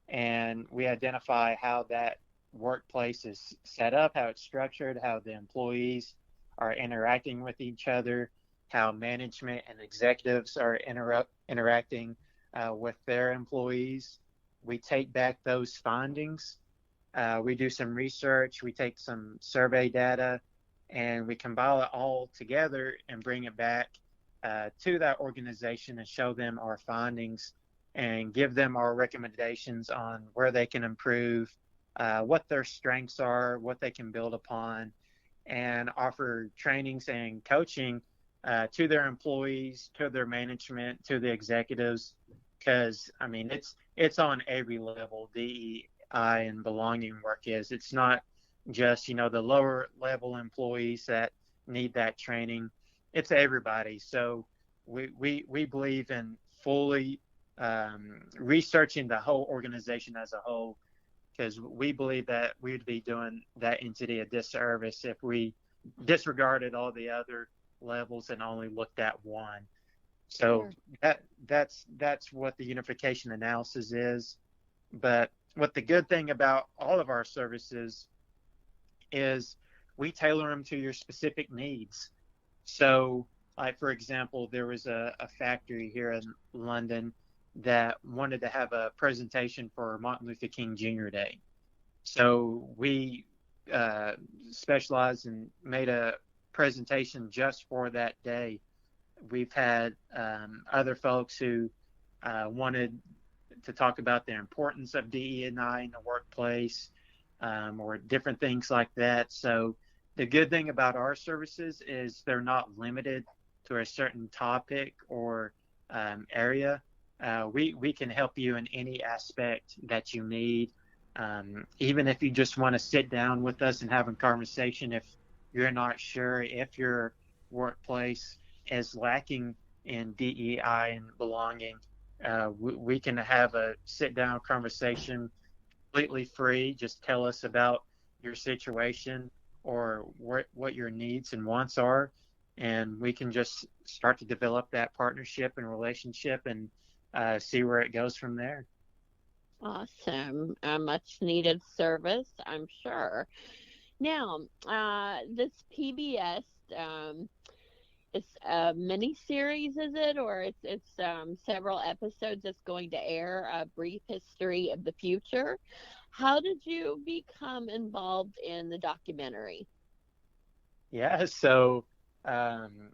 and we identify how that workplace is set up, how it's structured, how the employees are interacting with each other, how management and executives are interacting with their employees. We take back those findings. We do some research, we take some survey data, and we compile it all together and bring it back to that organization and show them our findings and give them our recommendations on where they can improve, what their strengths are, what they can build upon, and offer trainings and coaching to their employees, to their management, to the executives. Because I mean, it's on every level. DEI and belonging work is. It's not just the lower level employees that need that training. It's everybody. So we believe in fully researching the whole organization as a whole, because we believe that we'd be doing that entity a disservice if we disregarded all the other levels and only looked at one. So Sure. that's what the unification analysis is. But what the good thing about all of our services is, we tailor them to your specific needs. So, like for example, there was a factory here in London that wanted to have a presentation for Martin Luther King Jr. Day. So we uh, specialized and made a presentation just for that day. We've had other folks who wanted to talk about the importance of DE&I in the workplace, or different things like that. So the good thing about our services is they're not limited to a certain topic or area. We can help you in any aspect that you need. Even if you just want to sit down with us and have a conversation, if you're not sure if your workplace is lacking in DEI and belonging, we can have a sit down conversation completely free. Just tell us about your situation or what your needs and wants are, and we can just start to develop that partnership and relationship and see where it goes from there. Awesome. A much needed service, I'm sure. Now, this PBS, it's a mini series, is it, or it's several episodes that's going to air? A brief history of the future. How did you become involved in the documentary? Yeah, so um,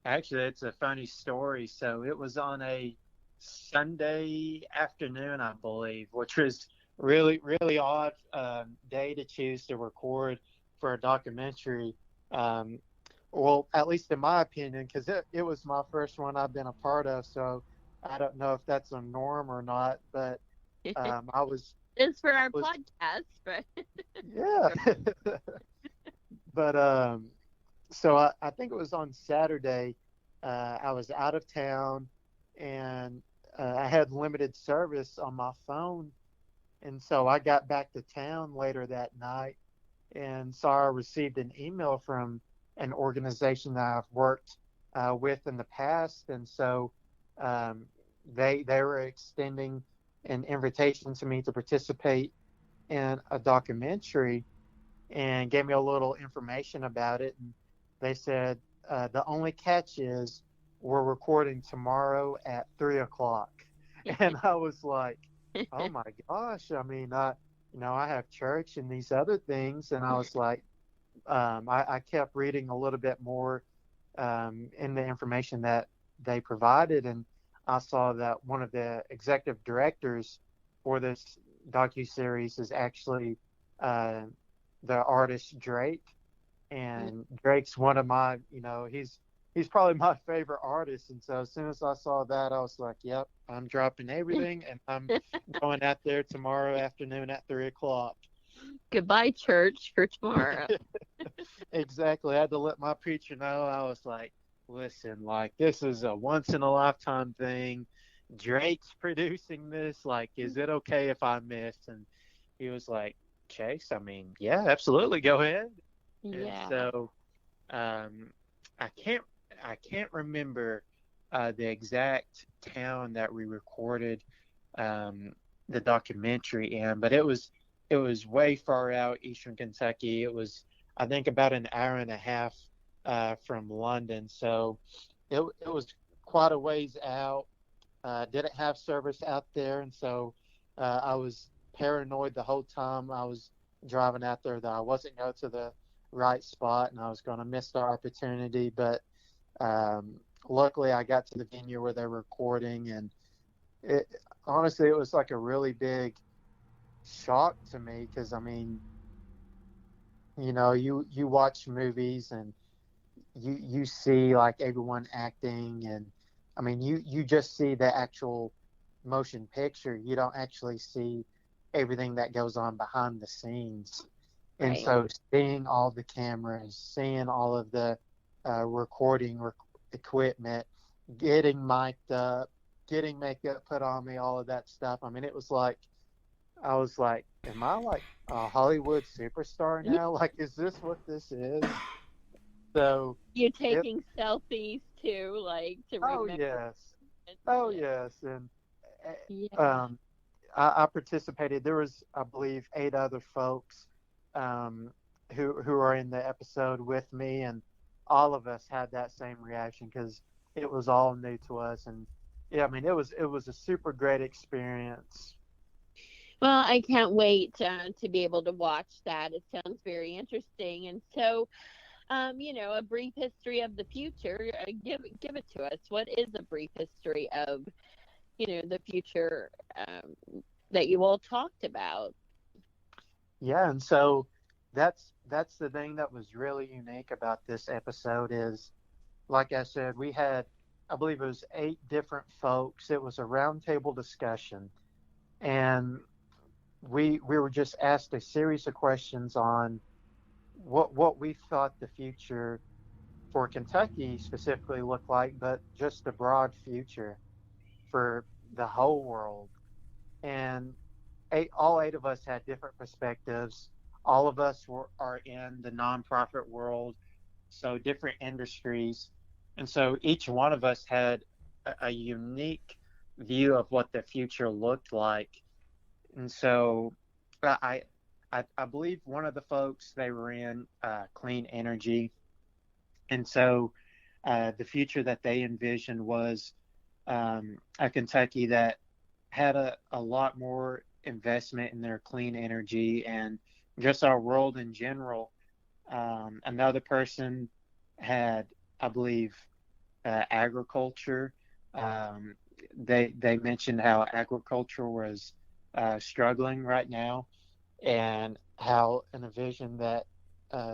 actually, it's a funny story. So it was on a Sunday afternoon, I believe, which was really odd day to choose to record for a documentary. Um, well, at least in my opinion, because it was my first one I've been a part of. So I don't know if that's a norm or not, but I was It's for I our was podcast, but yeah. But so I think it was on Saturday. I was out of town, and I had limited service on my phone, and so I got back to town later that night, and so I received an email from an organization that I've worked with in the past, and so um, they were extending an invitation to me to participate in a documentary and gave me a little information about it. And they said the only catch is we're recording tomorrow at 3 o'clock. And I was like, oh my gosh. I mean, I have church and these other things. And I was like, I kept reading a little bit more in the information that they provided. And I saw that one of the executive directors for this docu-series is actually uh, the artist Drake, and Drake's one of my, he's probably my favorite artist. And so as soon as I saw that, I was like, yep, I'm dropping everything and I'm going out there tomorrow afternoon at 3 o'clock. goodbye, church, for tomorrow. Exactly. I had to let my preacher know. I was like, listen, like this is a once in a lifetime thing. Drake's producing this. Like, is it okay if I miss? And he was like, Chase, I mean, yeah, absolutely, go ahead. And Yeah. so um, I can't I can't remember the exact town that we recorded um, the documentary in, but it was way far out, Eastern Kentucky. It was, I think, about an hour and a half from London, so it was quite a ways out. Didn't have service out there, and so I was paranoid the whole time I was driving out there that I wasn't going to the right spot and I was going to miss the opportunity. But um, luckily, I got to the venue where they were recording, and it, honestly, it was like a really big shock to me because I mean, you watch movies and you see like everyone acting, and I mean you just see the actual motion picture. You don't actually see everything that goes on behind the scenes. And Right. so seeing all the cameras, seeing all of the recording equipment, getting mic'd up, getting makeup put on me, all of that stuff. I mean, it was like I was like, am I like a Hollywood superstar now? Like, is this what this is? So You it. taking selfies too, like to Oh remember yes. it. Oh Yeah. yes. And Yeah. um, I participated. There was, I believe, 8 other folks um, who are in the episode with me, and all of us had that same reaction because it was all new to us. And yeah, I mean, it was a super great experience. Well, I can't wait to be able to watch that. It sounds very interesting. And so, a brief history of the future. Give it to us. What is a brief history of the future that you all talked about? Yeah, and so that's the thing that was really unique about this episode is, like I said, we had, I believe it was 8 different folks. It was a roundtable discussion, and we were just asked a series of questions on what we thought the future for Kentucky specifically looked like, but just the broad future for the whole world. And all 8 of us had different perspectives. All of us are in the nonprofit world, so different industries. And so each one of us had a unique view of what the future looked like. And so I, I believe one of the folks, they were in clean energy. And so the future that they envisioned was a Kentucky that had a lot more investment in their clean energy and just our world in general. Another person had, I believe, agriculture. Um, they mentioned how agriculture was struggling right now, and how in a vision that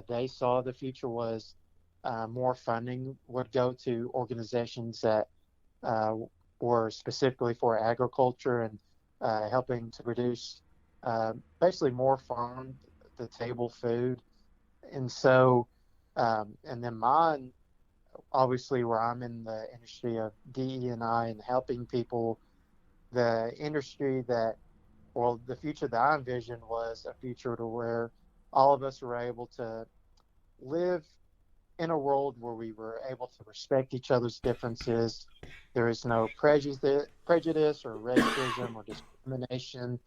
they saw the future was more funding would go to organizations that uh, were specifically for agriculture and helping to produce basically more farm to table food. And so, and then mine, obviously, where I'm in the industry of DE&I and helping people, the industry that, well, the future that I envisioned was a future to where all of us were able to live in a world where we were able to respect each other's differences. There is no prejudice or racism or discrimination.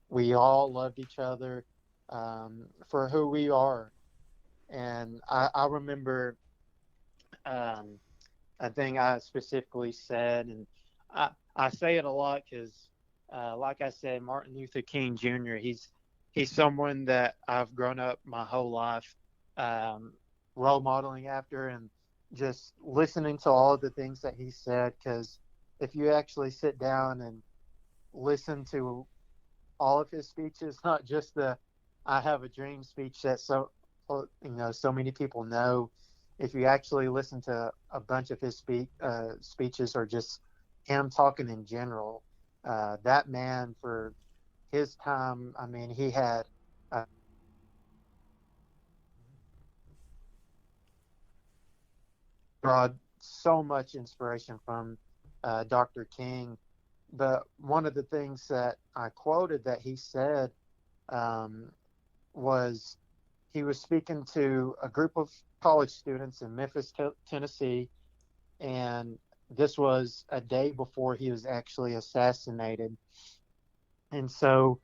We all loved each other for who we are. And I remember um, a thing I specifically said, and I say it a lot because, like I said, Martin Luther King Jr. He's someone that I've grown up my whole life um, role modeling after, and just listening to all of the things that he said. Because if you actually sit down and listen to all of his speeches, not just the "I have a dream" speech that so many people know. If you actually listen to a bunch of his speeches, or just him talking in general, that man for his time, I mean, he had uh, brought so much inspiration from Dr. King. But one of the things that I quoted that he said um, was he was speaking to a group of college students in Memphis, Tennessee, and this was a day before he was actually assassinated. And so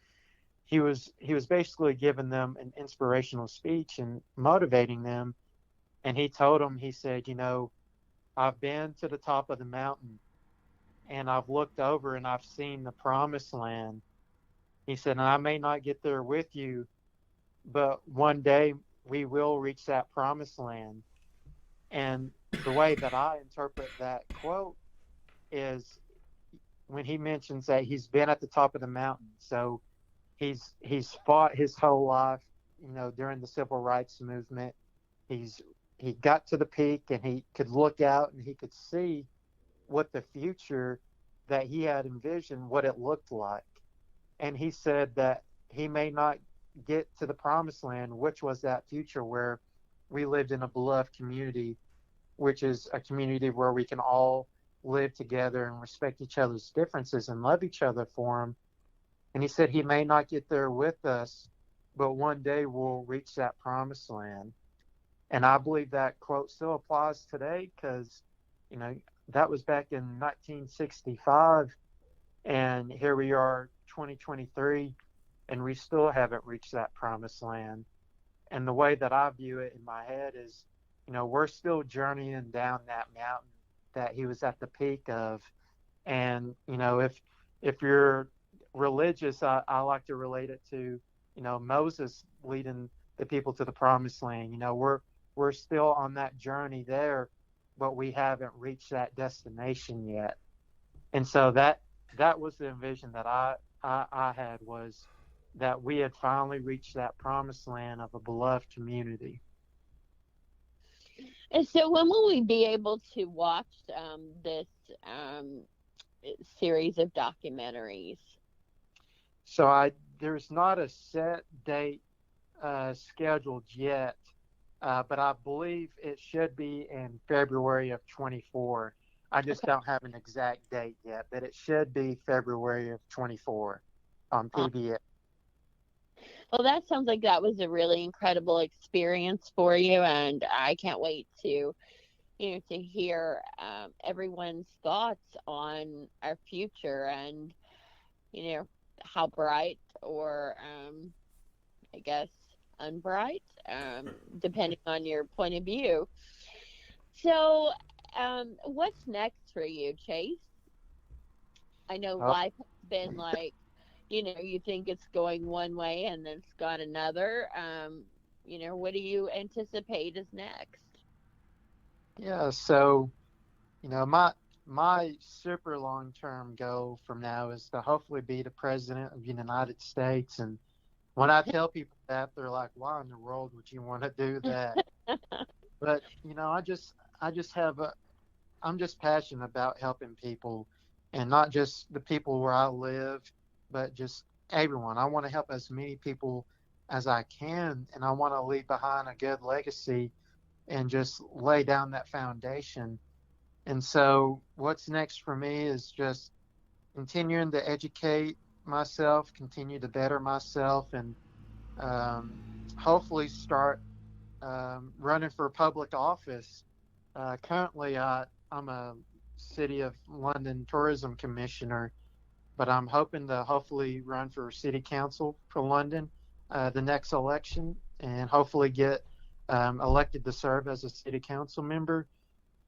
he was basically giving them an inspirational speech and motivating them. And he told them, he said, I've been to the top of the mountain and I've looked over and I've seen the promised land. He said, and I may not get there with you, but one day we will reach that promised land. And the way that I interpret that quote is when he mentions that he's been at the top of the mountain. So he's fought his whole life, during the civil rights movement. He got to the peak and he could look out and he could see what the future that he had envisioned, what it looked like. And he said that he may not get to the promised land, which was that future where we lived in a beloved community, which is a community where we can all live together and respect each other's differences and love each other for them. And he said he may not get there with us, but one day we'll reach that promised land. And I believe that quote still applies today because, that was back in 1965. And here we are, 2023, and we still haven't reached that promised land. And the way that I view it in my head is, we're still journeying down that mountain that he was at the peak of. And, if you're religious, I like to relate it to, Moses leading the people to the promised land. We're still on that journey there, but we haven't reached that destination yet. And so that was the vision that I had, was that we had finally reached that promised land of a beloved community. And so, when will we be able to watch this um, series of documentaries? So there's not a set date scheduled yet, but I believe it should be in February of 24. I just Okay. don't have an exact date yet, but it should be February of 24 on PBS. Well, that sounds like that was a really incredible experience for you, and I can't wait to, to hear everyone's thoughts on our future and, how bright or, I guess, unbright, depending on your point of view. So, what's next for you, Chase? I know Oh, life has been like, you think it's going one way and then it's gone another. What do you anticipate is next? yeah. So, my super long term goal from now is to hopefully be the president of the United States. And when I tell people that, they're like, "Why in the world would you want to do that?" But I just have a I'm just passionate about helping people, and not just the people where I live, but just everyone. I want to help as many people as I can, and I want to leave behind a good legacy and just lay down that foundation. And so, what's next for me is just continuing to educate myself, continue to better myself, and um, hopefully start running for public office. Currently, I'm a City of London Tourism Commissioner, but I'm hoping to hopefully run for City Council for London the next election and hopefully get elected to serve as a City Council member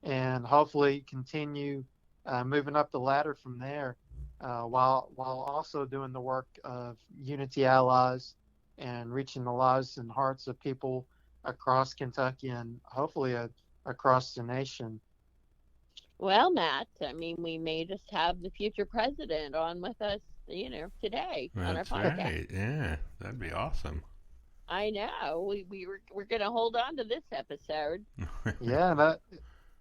and hopefully continue moving up the ladder from there while also doing the work of Unity Allies and reaching the lives and hearts of people across Kentucky and hopefully across the nation. Well, Matt, I mean, we may just have the future president on with us, today on our That's podcast. right. Yeah, that'd be awesome. I know. We're going to hold on to this episode. Yeah,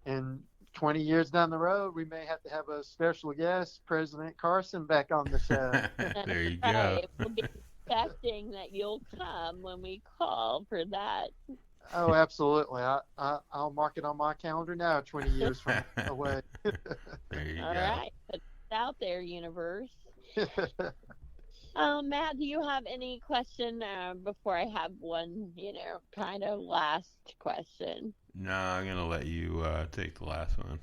and 20 years down the road, we may have to have a special guest, President Carson, back on the show. That's There you go. right. We'll be expecting that you'll come when we call for that. Oh, absolutely. I'll mark it on my calendar now, 20 years from away. There you All go. right. Put it out there, universe. Matt, do you have any question before I have one, kind of last question? No, I'm gonna let you take the last one.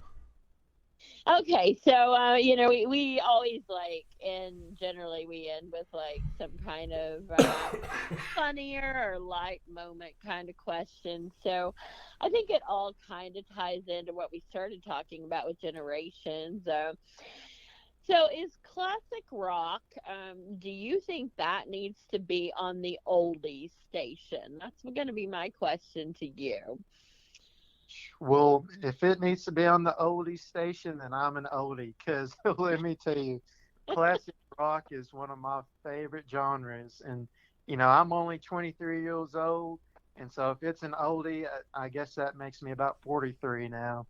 Okay, so we always like, and generally we end with like some kind of funnier or light moment kind of question. So I think it all kind of ties into what we started talking about with generations. So is classic rock? Do you think that needs to be on the oldies station? That's going to be my question to you. Well, if it needs to be on the oldie station, then I'm an oldie. Because let me tell you, classic rock is one of my favorite genres. And, I'm only 23 years old. And so if it's an oldie, I guess that makes me about 43 now.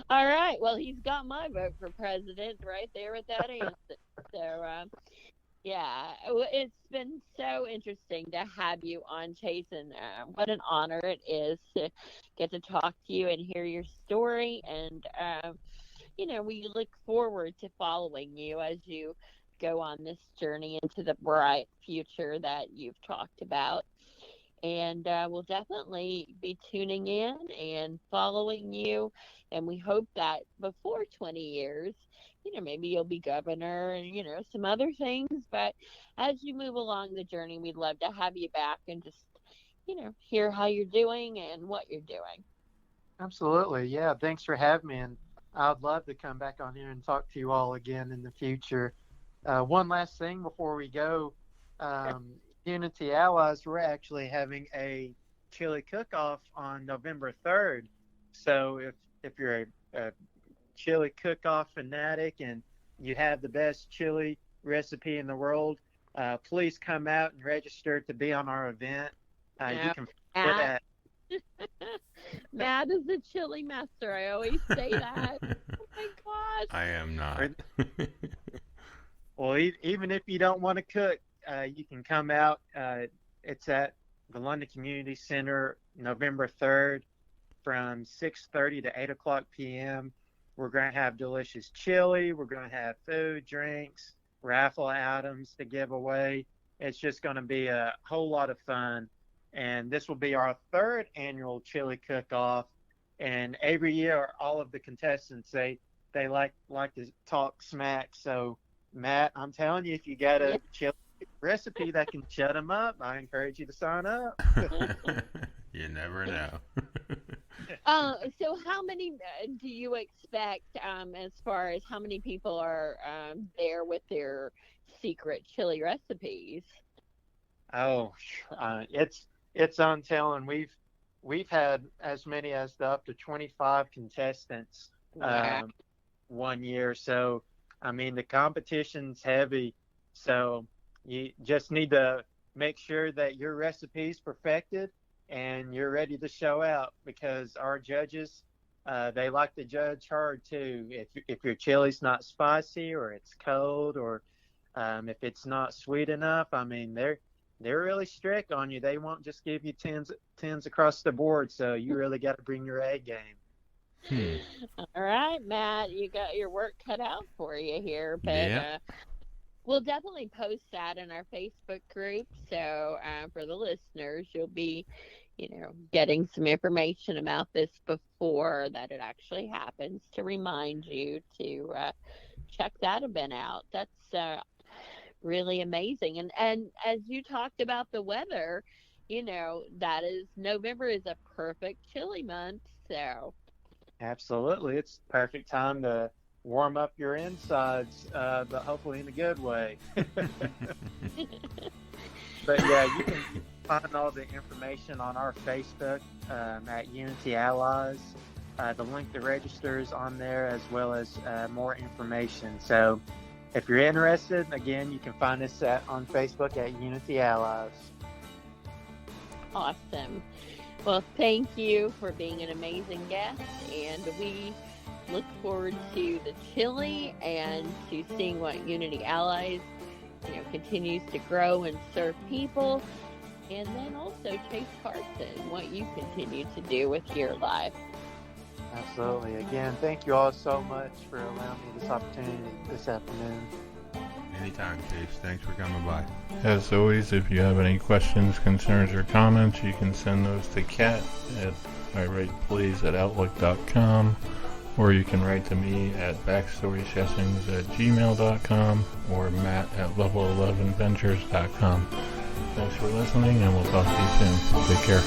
All right. Well, he's got my vote for president right there with that answer. So, yeah, it's been so interesting to have you on, Chase, and what an honor it is to get to talk to you and hear your story. And, we look forward to following you as you go on this journey into the bright future that you've talked about. And we'll definitely be tuning in and following you. And we hope that before 20 years, maybe you'll be governor and, some other things. But as you move along the journey, we'd love to have you back and just, hear how you're doing and what you're doing. Absolutely. Yeah. Thanks for having me. And I'd love to come back on here and talk to you all again in the future. One last thing before we go. Um, Unity Allies, we're actually having a chili cook-off on November 3rd. So if you're a chili cook-off fanatic and you have the best chili recipe in the world, please come out and register to be on our event. You Now, can find it Matt, at Matt is the chili master. I always say that. Oh my gosh. I am not. Well, even if you don't want to cook, you can come out. It's at the London Community Center, November 3rd, from 6:30 to 8 o'clock p.m. We're going to have delicious chili. We're going to have food, drinks, raffle items to give away. It's just going to be a whole lot of fun. And this will be our third annual chili cook-off. And every year, all of the contestants, they like to talk smack. So, Matt, I'm telling you, if you got a chili recipe that can shut them up, I encourage you to sign up. You never know. So how many do you expect as far as how many people are there with their secret chili recipes? Oh, it's untelling. We've had as many as up to 25 contestants Wow. one year. So, I mean, the competition's heavy. So you just need to make sure that your recipe's perfected and you're ready to show out, because our judges, they like to judge hard too. If your chili's not spicy, or it's cold, or if it's not sweet enough, I mean, they're really strict on you. They won't just give you tens across the board. So you really got to bring your A game. All right, Matt, you got your work cut out for you here, but Yeah. we'll definitely post that in our Facebook group. So for the listeners, you'll be, getting some information about this before that it actually happens, to remind you to check that event out. That's really amazing. And as you talked about the weather, November is a perfect chili month. So Absolutely. It's the perfect time to warm up your insides, but hopefully in a good way. But yeah, you can find all the information on our Facebook at Unity Allies. The link to register is on there, as well as more information. So if you're interested, again, you can find us on Facebook at Unity Allies. awesome. Well, thank you for being an amazing guest, and we look forward to the chili and to seeing what Unity Allies, continues to grow and serve people, and then also Chase Carson, what you continue to do with your life. Absolutely. Again, thank you all so much for allowing me this opportunity this afternoon. Anytime, Chase. Thanks for coming by. As always, if you have any questions, concerns, or comments, you can send those to Kat at iWritePlease@outlook.com, or you can write to me at backstorysessions@gmail.com, or Matt at level11ventures.com. Thanks for listening, and we'll talk to you soon. Take care.